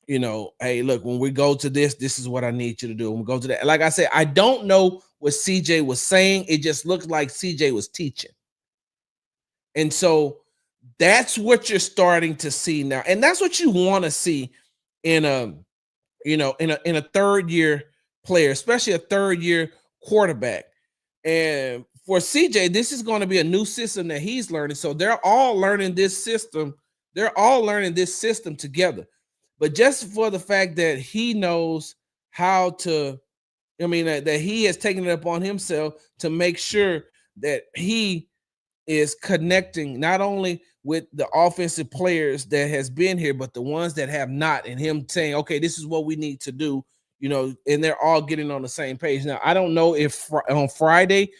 hey, look, when we go to this is what I need you to do. When we go to that, like I said, I don't know what CJ was saying. It just looks like CJ was teaching. And so that's what you're starting to see now. And that's what you want to see in a third year player, especially a third year quarterback. And for CJ, this is going to be a new system that he's learning. So they're all learning this system. They're all learning this system together. But just for the fact that he knows how to, that he has taken it upon himself to make sure that he is connecting not only with the offensive players that has been here, but the ones that have not, and him saying, okay, this is what we need to do, and they're all getting on the same page. Now, I don't know if on Friday,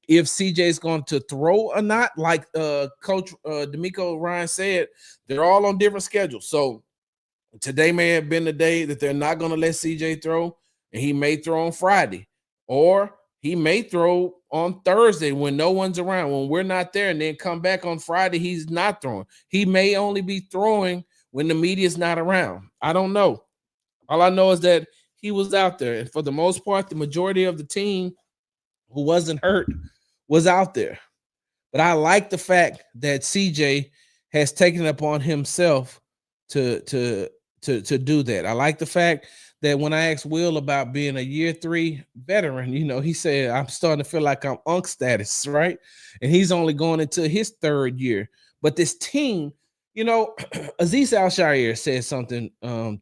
if CJ is going to throw or not. Like Coach D'Amico Ryan said, they're all on different schedules. So today may have been the day that they're not going to let CJ throw, and he may throw on Friday, or he may throw on Thursday when no one's around, when we're not there, and then come back on Friday, he's not throwing. He may only be throwing when the media's not around. I don't know. All I know is that he was out there, and for the most part, the majority of the team who wasn't hurt was out there. But I like the fact that CJ has taken it upon himself to do that. I like the fact that when I asked Will about being a year 3 veteran, he said, I'm starting to feel like I'm UNC status, right? And he's only going into his 3rd year. But this team, Aziz Al-Shaair said something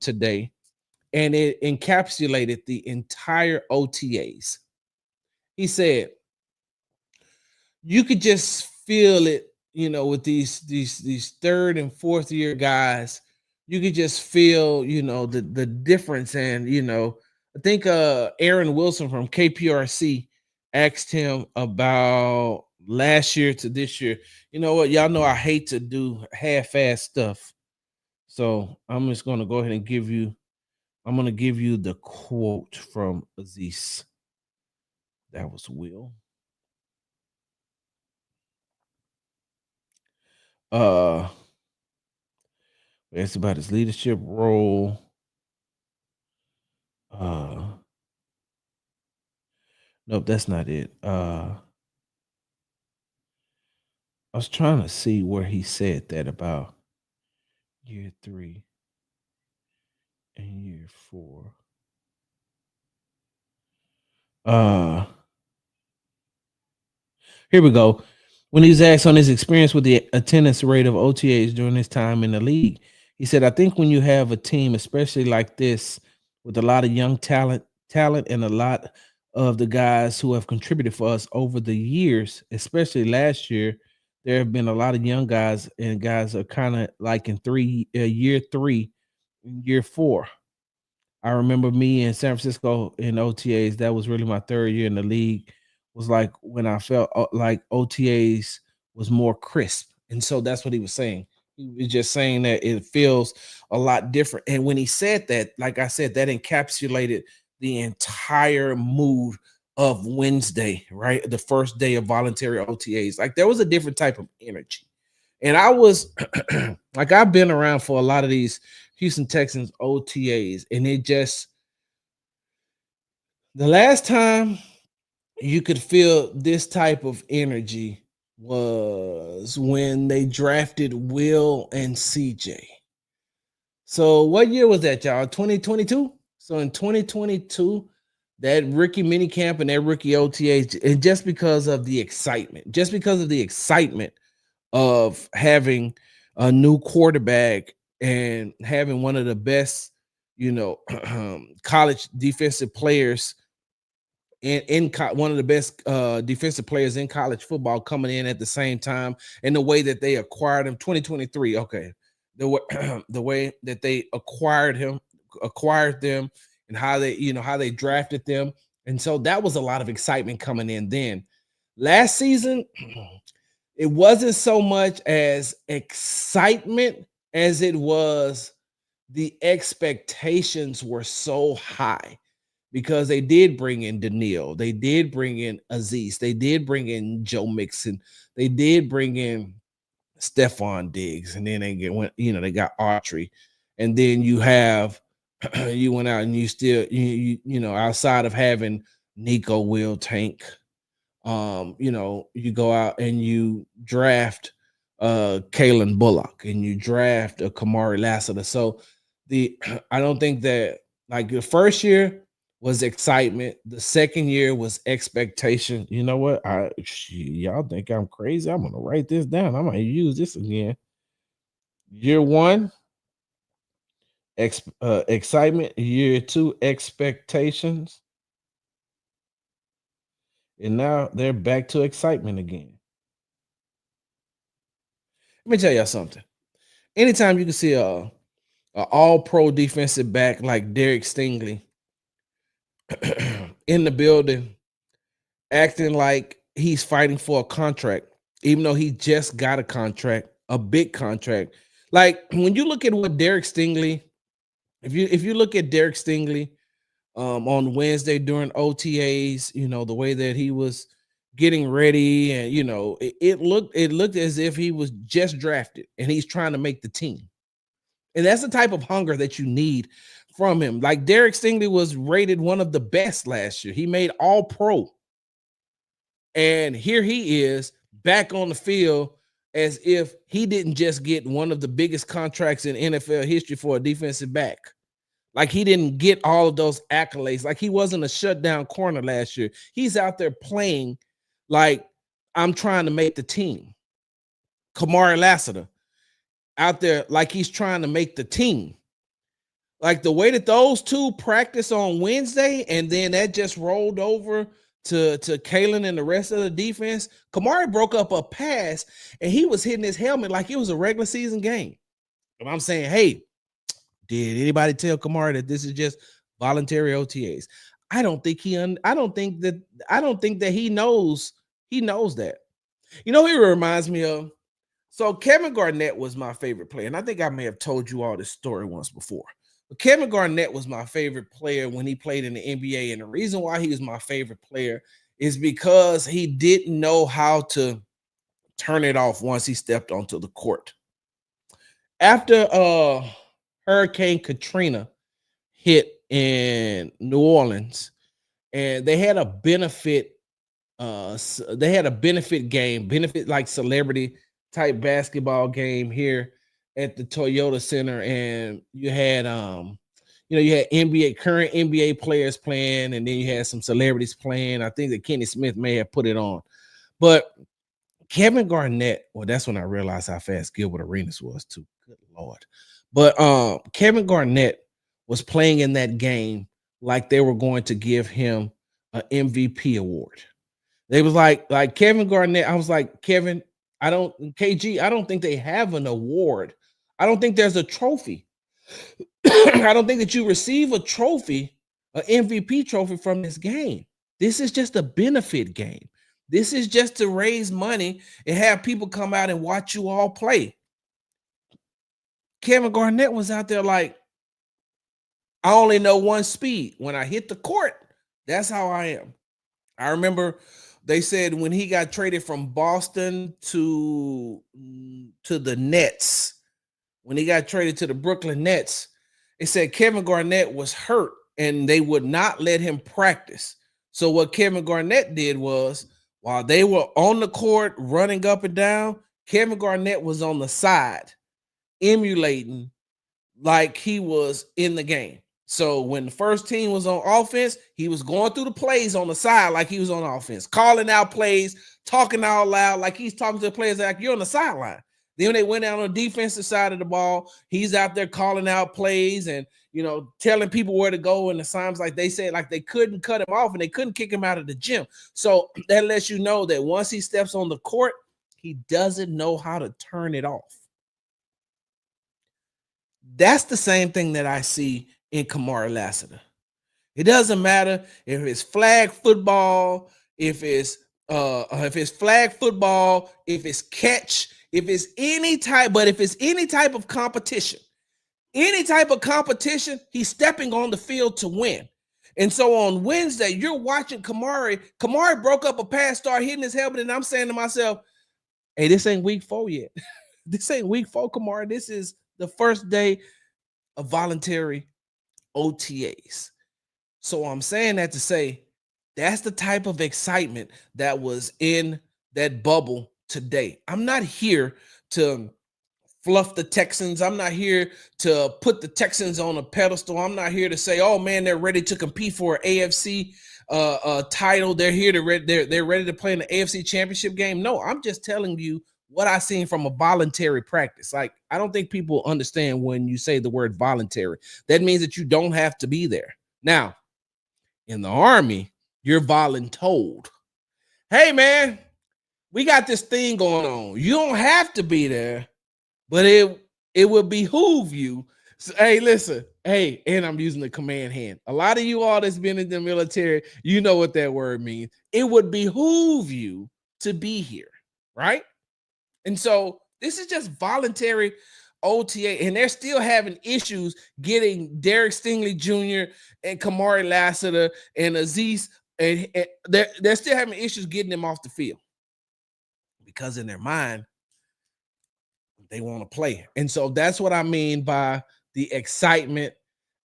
today, and it encapsulated the entire OTAs. He said, you could just feel it, with these 3rd and 4th year guys. You could just feel, the difference. And, I think Aaron Wilson from KPRC asked him about last year to this year. You know what? Y'all know I hate to do half-ass stuff. So I'm just going to go ahead and give you the quote from Aziz. That was Will. Uh, it's about his leadership role. Nope, that's not it. I was trying to see where he said that about year 3 and year 4. Uh, Here we go. When he was asked on his experience with the attendance rate of OTAs during his time in the league, he said, "I think when you have a team, especially like this, with a lot of young talent, and a lot of the guys who have contributed for us over the years, especially last year, there have been a lot of young guys, and guys are kind of like in year 3, year 4. I remember me in San Francisco in OTAs. That was really my 3rd year in the league. Was like when I felt like OTAs was more crisp, and so that's what he was saying. He was just saying that it feels a lot different. And when he said that, like I said, that encapsulated the entire mood of Wednesday, right? The first day of voluntary OTAs. Like there was a different type of energy. And I was like, I've been around for a lot of these Houston Texans OTAs, and it just the last time you could feel this type of energy was when they drafted Will and CJ. So what year was that, y'all? 2022? So in 2022, that rookie mini camp and that rookie OTA, and just because of the excitement, of having a new quarterback and having one of the best, college defensive players one of the best defensive players in college football coming in at the same time, and the way that they acquired him 2023. Okay, the way that they acquired them, and how they drafted them, and so that was a lot of excitement coming in. Then last season, it wasn't so much as excitement as it was the expectations were so high because they did bring in Daniil, they did bring in Aziz, they did bring in Joe Mixon, they did bring in Stephon Diggs, and then they got Autry, and then you have you went out and you still outside of having Nico Will Tank, you go out and you draft Kalen Bullock and you draft a Kamari Lassiter. So I don't think that like the first year was excitement, the second year was expectation. You know what? Y'all think I'm crazy? I'm gonna write this down. I'm gonna use this again. Year 1, excitement. Year 2, expectations. And now they're back to excitement again. Let me tell y'all something. Anytime you can see a all pro defensive back like Derek Stingley in the building, acting like he's fighting for a contract, even though he just got a contract, a big contract. Like when you look at what Derek Stingley, if you look at Derek Stingley on Wednesday during OTAs, the way that he was getting ready, and it looked as if he was just drafted and he's trying to make the team. And that's the type of hunger that you need from him. Like Derek Stingley was rated one of the best last year. He made all pro. And here he is back on the field as if he didn't just get one of the biggest contracts in NFL history for a defensive back. Like he didn't get all of those accolades. Like he wasn't a shutdown corner last year. He's out there playing like I'm trying to make the team. Kamari Lassiter out there like he's trying to make the team. Like the way that those two practice on Wednesday, and then that just rolled over to Kalen and the rest of the defense. Kamari broke up a pass and he was hitting his helmet like it was a regular season game. And I'm saying, hey, did anybody tell Kamari that this is just voluntary OTAs? I don't think that he knows that. You know, it reminds me of. So Kevin Garnett was my favorite player, and I think I may have told you all this story once before. But Kevin Garnett was my favorite player when he played in the NBA, and the reason why he was my favorite player is because he didn't know how to turn it off once he stepped onto the court. After Hurricane Katrina hit in New Orleans, and they had a benefit game, benefit like celebrity type basketball game here at the Toyota Center, and you had you had current NBA players playing, and then you had some celebrities playing. I think that Kenny Smith may have put it on, but Kevin Garnett, well, that's when I realized how fast Gilbert Arenas was too. Good Lord. But Kevin Garnett was playing in that game like they were going to give him an MVP award. They was like Kevin Garnett. I was like, Kevin, I don't think they have an award. I don't think there's a trophy. I don't think that you receive a trophy, an MVP trophy from this game. This is just a benefit game. This is just to raise money and have people come out and watch you all play. Kevin Garnett was out there like, I only know one speed. When I hit the court, that's how I am. I remember they said when he got traded from Boston to the Nets, when he got traded to the Brooklyn Nets, it said Kevin Garnett was hurt and they would not let him practice. So what Kevin Garnett did was, while they were on the court running up and down, Kevin Garnett was on the side emulating like he was in the game. So when the first team was on offense, he was going through the plays on the side like he was on offense, calling out plays, talking out loud like he's talking to the players like you're on the sideline. Then when they went down on the defensive side of the ball, he's out there calling out plays and, telling people where to go. And the signs, like they said, like they couldn't cut him off and they couldn't kick him out of the gym. So that lets you know that once he steps on the court, he doesn't know how to turn it off. That's the same thing that I see in Kamari Lassiter. It doesn't matter if it's flag football, if it's flag football, if it's catch, if it's any type of competition, he's stepping on the field to win. And so on Wednesday, you're watching Kamari. Kamari broke up a pass, started hitting his helmet, and I'm saying to myself, hey, this ain't week 4 yet. This ain't week 4, Kamari. This is the first day of voluntary OTAs. So I'm saying that to say that's the type of excitement that was in that bubble today. I'm not here to fluff the Texans. I'm not here to put the Texans on a pedestal. I'm not here to say, oh man, they're ready to compete for an AFC title. They're here to they're ready to play in the AFC championship game. No, I'm just telling you what I seen from a voluntary practice. Like, I don't think people understand when you say the word voluntary. That means that you don't have to be there. Now, in the Army, you're voluntold. Hey, man, we got this thing going on. You don't have to be there, but it will behoove you. So, hey, listen. Hey, and I'm using the command hand. A lot of you all that's been in the military, you know what that word means. It would behoove you to be here, right? And so this is just voluntary OTA, and they're still having issues getting Derek Stingley Jr. and Kamari Lassiter and Aziz, and they're still having issues getting them off the field because in their mind, they want to play. And so that's what I mean by the excitement.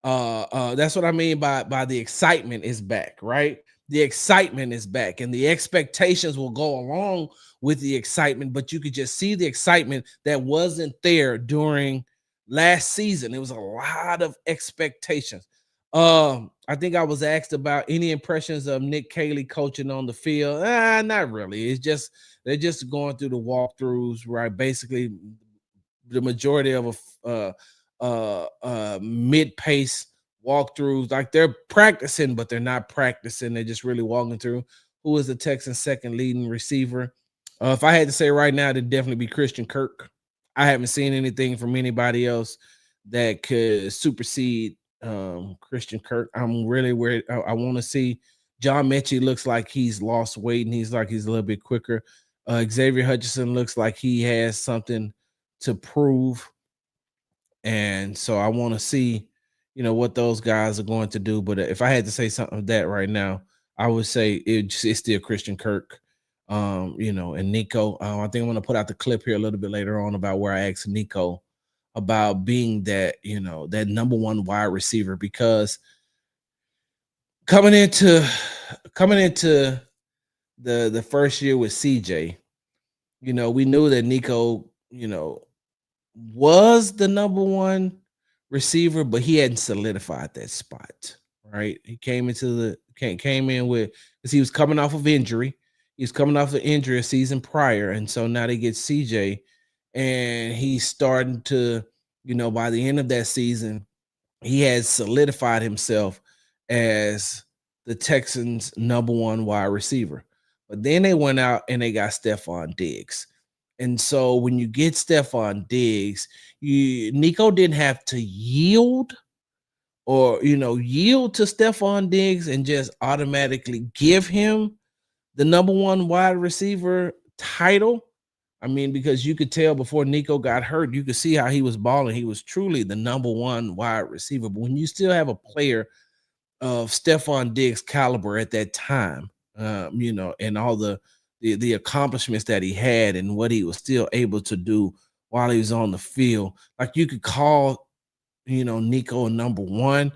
That's what I mean by the excitement is back, right? The excitement is back, and the expectations will go along with the excitement, but you could just see the excitement that wasn't there during last season. It was a lot of expectations. I think I was asked about any impressions of Nick Caley coaching on the field. Not really. It's just they're just going through the walkthroughs, right? Basically, the majority of mid-pace walkthroughs, like they're practicing, but they're not practicing. They're just really walking through. Who is the Texans' second leading receiver? If I had to say right now, it'd definitely be Christian Kirk. I haven't seen anything from anybody else that could supersede Christian Kirk. I'm really worried. I want to see John Mechie. Looks like he's lost weight and he's a little bit quicker. Xavier Hutchinson looks like he has something to prove. And so I want to see, what those guys are going to do. But if I had to say something of that right now, I would say it's still Christian Kirk. And Nico. I think I'm gonna put out the clip here a little bit later on about where I asked Nico about being that, that number one wide receiver, because coming into the first year with CJ, we knew that Nico, was the number one receiver, but he hadn't solidified that spot. Right? He came in with, because he was coming off of injury. He's coming off the injury a season prior, and so now they get CJ, and he's starting to, by the end of that season, he has solidified himself as the Texans' number one wide receiver. But then they went out and they got Stephon Diggs. And so when you get Stephon Diggs, Nico didn't have to yield yield to Stephon Diggs and just automatically give him the number one wide receiver title. I mean, because you could tell before Nico got hurt, you could see how he was balling. He was truly the number one wide receiver. But when you still have a player of Stephon Diggs' caliber at that time, and all the accomplishments that he had and what he was still able to do while he was on the field, like you could call, Nico number one.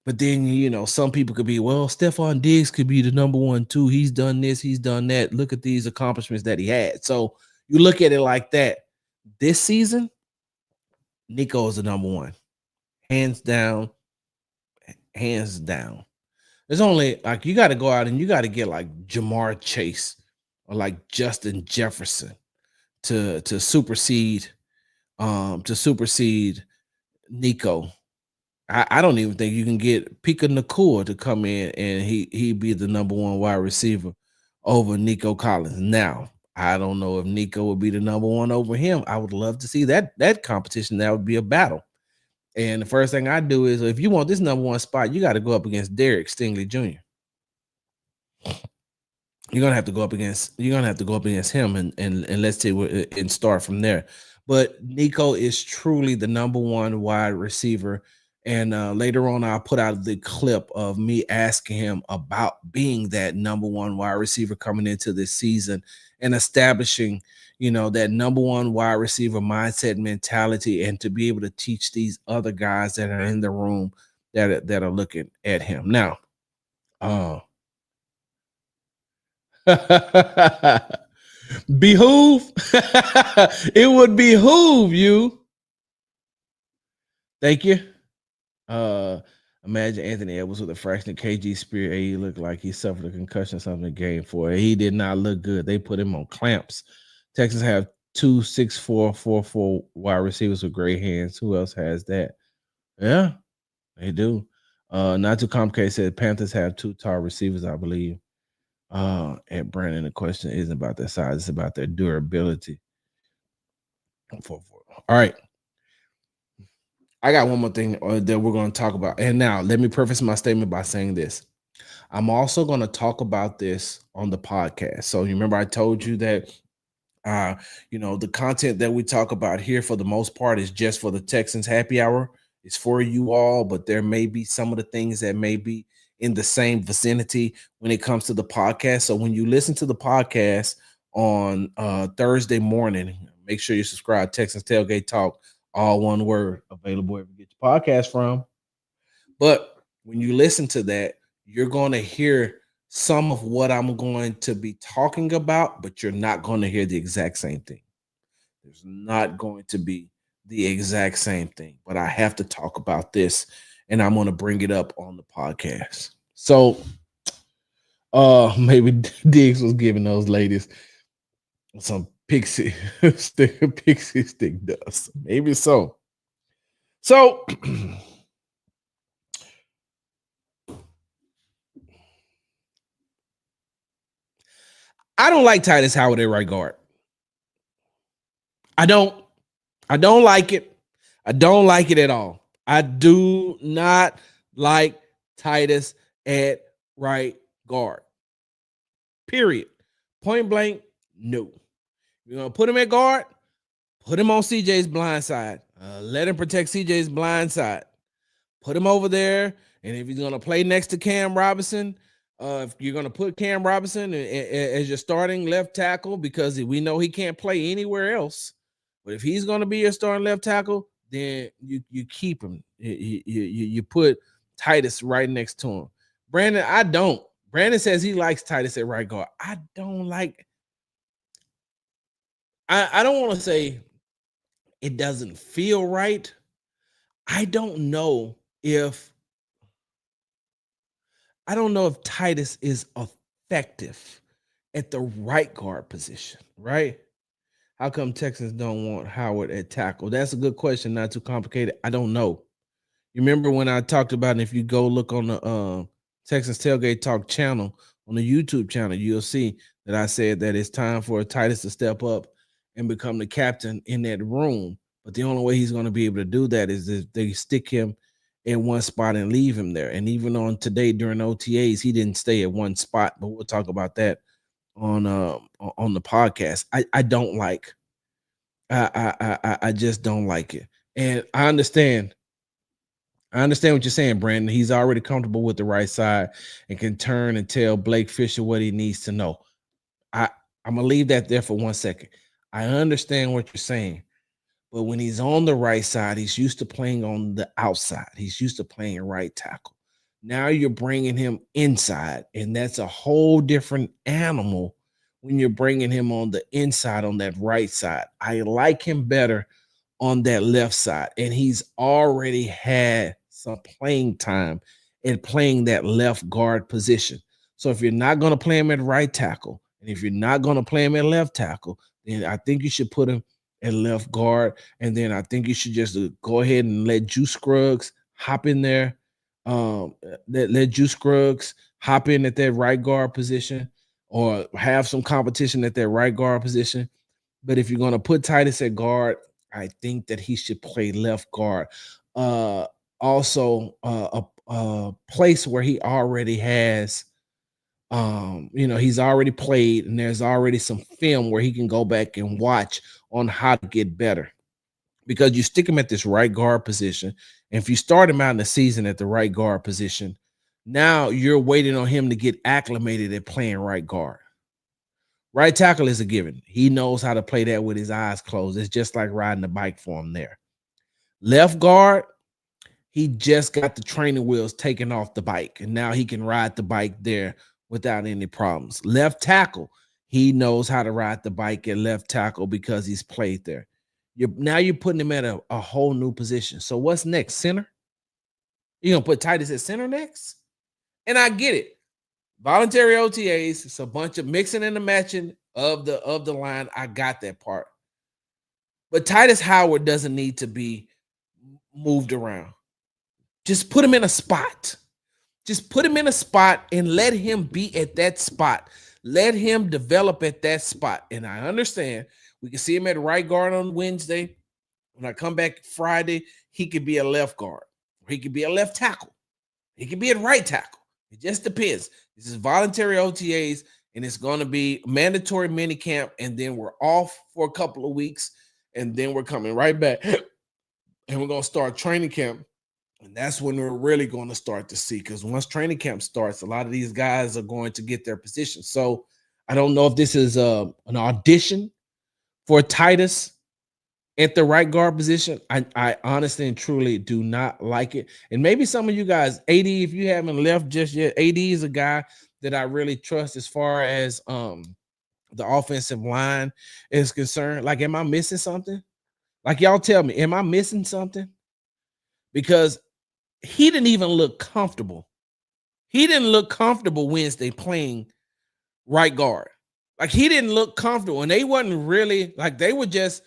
But then, some people could be, well, Stephon Diggs could be the number one too. He's done this, he's done that. Look at these accomplishments that he had. So you look at it like that. This season, Nico is the number one. Hands down. Hands down. There's only, like, you got to go out and you got to get like Jamar Chase or like Justin Jefferson to supersede Nico. I don't even think you can get Pika Nakua to come in and he'd be the number one wide receiver over Nico Collins. Now, I don't know if Nico would be the number one over him. I would love to see that competition. That would be a battle. And the first thing I do is, if you want this number one spot, you got to go up against Derek Stingley Jr. You're gonna have to go up against him, and let's see and start from there. But Nico is truly the number one wide receiver. And later on, I'll put out the clip of me asking him about being that number one wide receiver coming into this season and establishing, that number one wide receiver mindset, mentality, and to be able to teach these other guys that are in the room that are looking at him. Now, behoove it would behoove you. Thank you. Imagine Anthony Edwards with a fraction of kg spear. He looked like he suffered a concussion or something in game 4. He did not look good. They put him on clamps. Texans have 2 6'4", 4'4" wide receivers with great hands. Who else has that? Yeah, they do. Not too complicated. Said Panthers have 2 tall receivers, I believe. And Brandon, the question isn't about their size, it's about their durability. 4'4". All right. I got one more thing that we're going to talk about. And now let me preface my statement by saying this. I'm also going to talk about this on the podcast. So you remember I told you that the content that we talk about here for the most part is just for the Texans happy hour. It's for you all, but there may be some of the things that may be in the same vicinity when it comes to the podcast. So when you listen to the podcast on Thursday morning, make sure you subscribe. Texans Tailgate Talk, all one word, available wherever you get your podcast from. But when you listen to that, you're going to hear some of what I'm going to be talking about, but you're not going to hear the exact same thing. There's not going to be the exact same thing, but I have to talk about this, and I'm going to bring it up on the podcast. So maybe Diggs was giving those ladies some pixie stick dust. Maybe so. So I don't like Titus Howard at right guard. I don't like it. I don't like it at all. I do not like Titus at right guard. Period. Point blank, no. You're going to put him at guard, put him on CJ's blind side. Let him protect CJ's blind side. Put him over there, and if he's going to play next to Cam Robinson, If you're going to put Cam Robinson as your starting left tackle, because we know he can't play anywhere else, but if he's going to be your starting left tackle, then you keep him. You put Titus right next to him. Brandon, I don't. Brandon says he likes Titus at right guard. I don't like. I don't want to say it doesn't feel right. I don't know if Titus is effective at the right guard position, right? How come Texans don't want Howard at tackle? That's a good question, not too complicated. I don't know. You remember when I talked about it, if you go look on the Texans Tailgate Talk channel, on the YouTube channel, you'll see that I said that it's time for Titus to step up and become the captain in that room. But the only way he's going to be able to do that is if they stick him in one spot and leave him there. And even on today during OTAs, he didn't stay at one spot. But we'll talk about that on the podcast. I don't like. I just don't like it. And I understand what you're saying, Brandon. He's already comfortable with the right side and can turn and tell Blake Fisher what he needs to know. I'm gonna leave that there for 1 second. I understand what you're saying, but when he's on the right side, he's used to playing on the outside. He's used to playing right tackle. Now you're bringing him inside, and that's a whole different animal when you're bringing him on the inside on that right side. I like him better on that left side, and he's already had some playing time in playing that left guard position. So if you're not going to play him at right tackle, and if you're not going to play him at left tackle, then I think you should put him at left guard, and then I think you should just go ahead and let Juice Scruggs hop in there. Let Juice Scruggs hop in at that right guard position, or have some competition at that right guard position. But if you're going to put Titus at guard, I think that he should play left guard. Also, a place where he already has, he's already played, and there's already some film where he can go back and watch on how to get better. Because you stick him at this right guard position, and if you start him out in the season at the right guard position, now you're waiting on him to get acclimated at playing right guard. Right tackle is a given. He knows how to play that with his eyes closed. It's just like riding a bike for him there. Left guard, he just got the training wheels taken off the bike, and now he can ride the bike there without any problems. Left tackle, he knows how to ride the bike at left tackle because he's played there. Now you're putting him at a whole new position. So what's next? Center? You're going to put Titus at center next? And I get it. Voluntary OTAs, it's a bunch of mixing and the matching of the line. I got that part. But Titus Howard doesn't need to be moved around. Just put him in a spot. Just put him in a spot and let him be at that spot. Let him develop at that spot. And I understand we can see him at right guard on Wednesday. When I come back Friday, he could be a left guard. Or he could be a left tackle. He could be a right tackle. It just depends. This is voluntary OTAs, and it's going to be mandatory mini camp, and then we're off for a couple of weeks, and then we're coming right back, and we're going to start training camp, and that's when we're really going to start to see, because once training camp starts, a lot of these guys are going to get their position. So I don't know if this is an audition for Titus at the right guard position. I honestly and truly do not like it. And maybe some of you guys, AD, if you haven't left just yet, AD is a guy that I really trust as far as the offensive line is concerned. Like, am I missing something? Like, y'all tell me, am I missing something? Because he didn't even look comfortable. He didn't look comfortable Wednesday playing right guard. Like, he didn't look comfortable. And they wasn't really, like, they were just,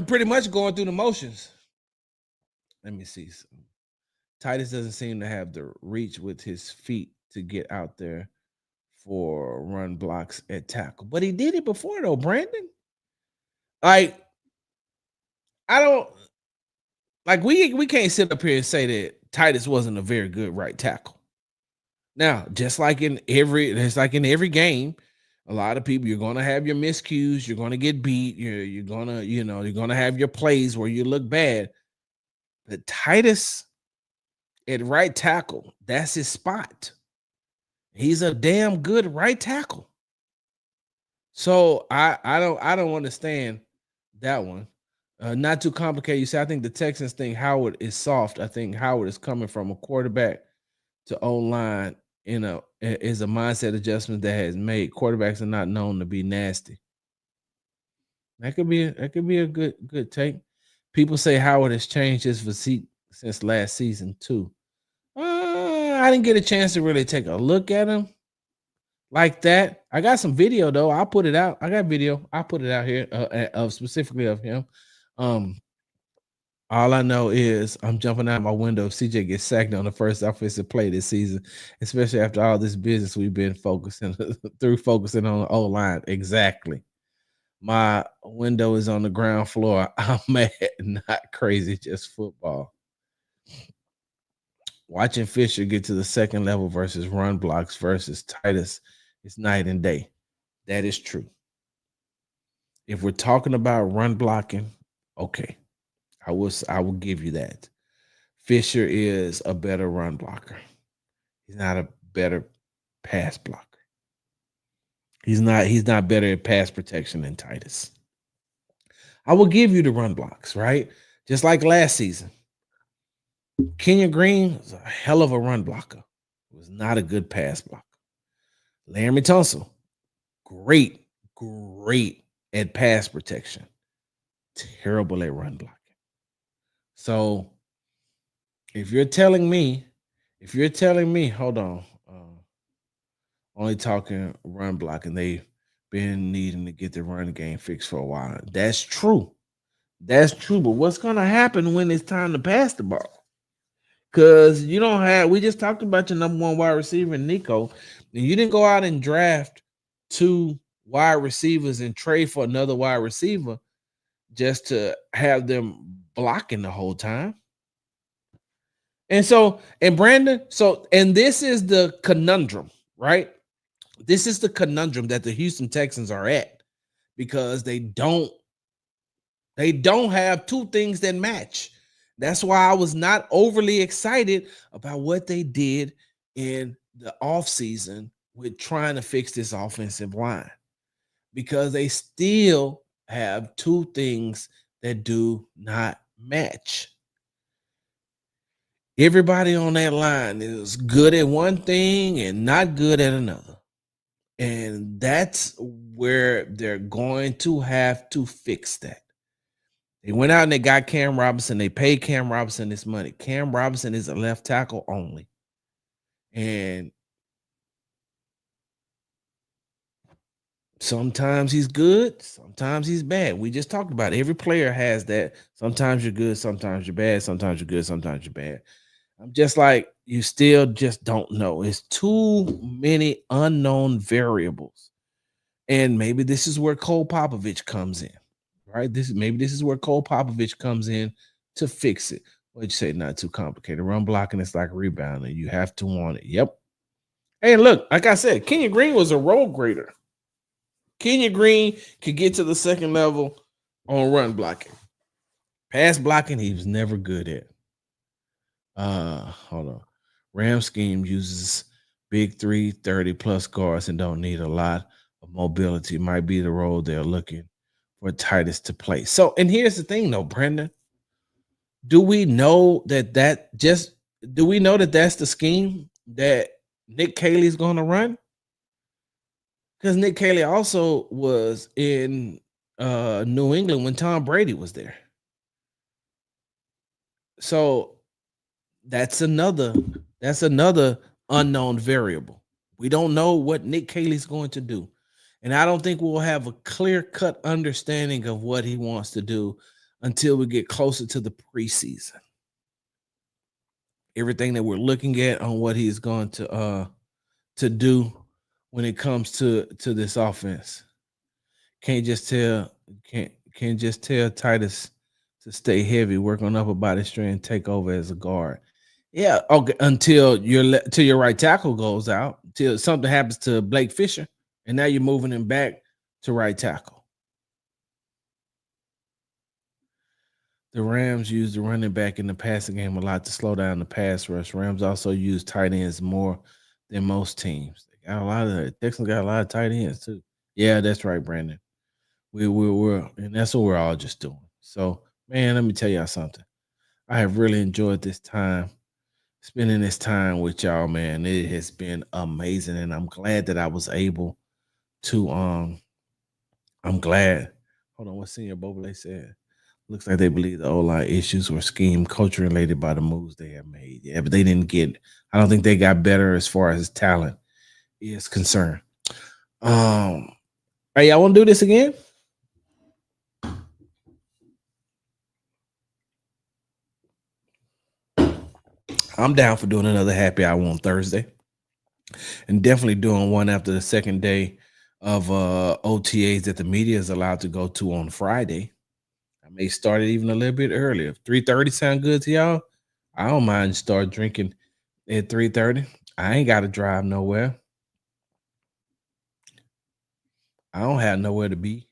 pretty much going through the motions. Let me see. Titus doesn't seem to have the reach with his feet to get out there for run blocks at tackle. But he did it before, though, Brandon. Like, I don't like we can't sit up here and say that Titus wasn't a very good right tackle. Now, just like in every game, a lot of people, you're going to have your miscues, you're going to get beat, you're going to have your plays where you look bad. But Titus at right tackle. That's his spot. He's a damn good right tackle. So I don't understand that one. Not too complicated. You see, I think the Texans think Howard is soft. I think Howard is coming from a quarterback to O-line is a mindset adjustment that has made. Quarterbacks are not known to be nasty. That could be a good take. People say Howard has changed his physique since last season too. I didn't get a chance to really take a look at him like that. I got some video though. I'll put it out. I got video. I'll put it out here of specifically of him. All I know is I'm jumping out my window if CJ gets sacked on the first offensive play this season, especially after all this business we've been focusing focusing on the O-line. Exactly. My window is on the ground floor. I'm mad, not crazy, just football. Watching Fisher get to the second level versus run blocks versus Titus is night and day. That is true. If we're talking about run blocking, okay, I will give you that. Fisher is a better run blocker. He's not a better pass blocker. He's not better at pass protection than Titus. I will give you the run blocks, right? Just like last season. Kenyon Green was a hell of a run blocker. He was not a good pass blocker. Laremy Tunsil, great at pass protection. Terrible at run blocking. So if you're telling me, hold on, only talking run blocking, they've been needing to get the run game fixed for a while. That's true. That's true. But what's going to happen when it's time to pass the ball? Because you don't have, we just talked about your number one wide receiver, Nico, and you didn't go out and draft 2 wide receivers and trade for another wide receiver just to have them blocking the whole time. And Brandon, and this is the conundrum, right? This is the conundrum that the Houston Texans are at because they don't have 2 things that match. That's why I was not overly excited about what they did in the offseason with trying to fix this offensive line because they still have 2 things that do not match. Everybody on that line is good at one thing and not good at another. And that's where they're going to have to fix that. They went out and they got Cam Robinson. They paid Cam Robinson this money. Cam Robinson is a left tackle only. And sometimes he's good, sometimes he's bad. We just talked about it. Every player has that. Sometimes you're good, sometimes you're bad. Sometimes you're good, sometimes you're bad. I'm just like, you still just don't know. It's too many unknown variables. And maybe this is where Cole Popovich comes in. Right? This is where Cole Popovich comes in to fix it. What'd you say? Not too complicated. Run blocking is like rebounding. You have to want it. Yep. Hey, look, like I said, Kenyon Green was a role grader. Kenyon Green could get to the second level on run blocking. Pass blocking, he was never good at. Hold on. Ram scheme uses big 3, 30+ guards and don't need a lot of mobility. Might be the role they're looking for Titus to play. So, and here's the thing though, Brandon. Do we know that that's the scheme that Nick Caley's going to run? Because Nick Caley also was in New England when Tom Brady was there. So that's another unknown variable. We don't know what Nick Caley's going to do. And I don't think we'll have a clear-cut understanding of what he wants to do until we get closer to the preseason. Everything that we're looking at on what he's going to do when it comes to this offense. Can't just tell Titus to stay heavy, work on upper body strength, take over as a guard. Yeah, okay, until your right tackle goes out, till something happens to Blake Fisher, and now you're moving him back to right tackle. The Rams use the running back in the passing game a lot to slow down the pass rush. Rams also use tight ends more than most teams. They got a lot of Texans got a lot of tight ends too. Yeah, that's right, Brandon. We're and that's what we're all just doing. So, man, let me tell y'all something. I have really enjoyed this time, spending this time with y'all, man. It has been amazing, and I'm glad that I was able to. I'm glad. Hold on, what Senior Bobole said. Looks like they believe the O-line issues were scheme culture related by the moves they have made. Yeah, but they didn't get. I don't think they got better as far as talent is concerned. Hey, y'all want to do this again? I'm down for doing another happy hour on Thursday, and definitely doing one after the second day of OTAs that the media is allowed to go to on Friday. I may start it even a little bit earlier. If 3:30 sound good to y'all, I don't mind start drinking at 3:30. I ain't got to drive nowhere. I don't have nowhere to be.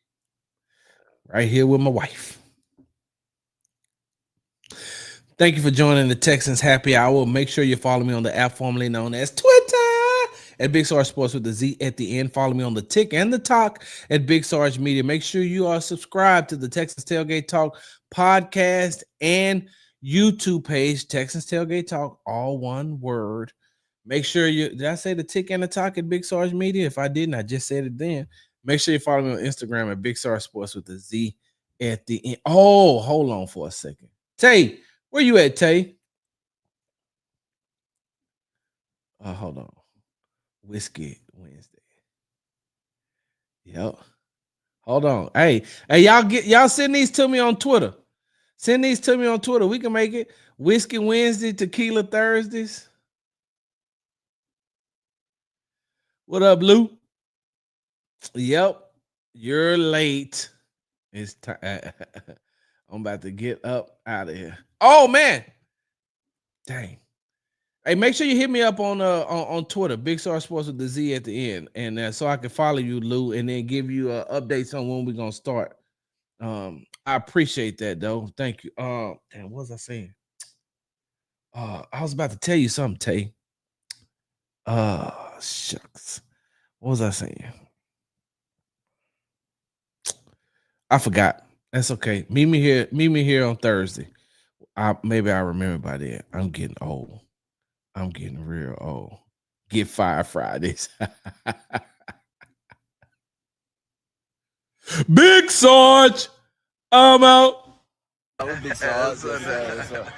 Right here with my wife. Thank you for joining the Texans Happy Hour. Make sure you follow me on the app formerly known as Twitter at Big Sarge Sports with the Z at the end. Follow me on the Tick and the Talk at Big Sarge Media. Make sure you are subscribed to the Texans Tailgate Talk podcast and YouTube page, Texans Tailgate Talk, all one word. Make sure did I say the Tick and the Talk at Big Sarge Media? If I didn't, I just said it then. Make sure you follow me on Instagram at Big Sarge Sports with the Z at the end. Oh, hold on for a second. Tay, where you at, Tay? Hold on. Whiskey Wednesday. Yep. Hold on. Hey, y'all send these to me on Twitter. Send these to me on Twitter. We can make it Whiskey Wednesday, Tequila Thursdays. What up, Lou? Yep. You're late. It's time. I'm about to get up out of here. Oh man. Dang. Hey, make sure you hit me up on Twitter, Big Star Sports with the Z at the end, and so I can follow you, Lou, and then give you updates on when we're gonna start. I appreciate that though. Thank you. Damn, what was I saying? I was about to tell you something, Tay. Shucks. What was I saying? I forgot. That's okay. Meet me here on Thursday. Maybe I remember by then. I'm getting old. I'm getting real old. Get fired Fridays. Big Sarge, I'm out. Big Sarge. Yes, sir.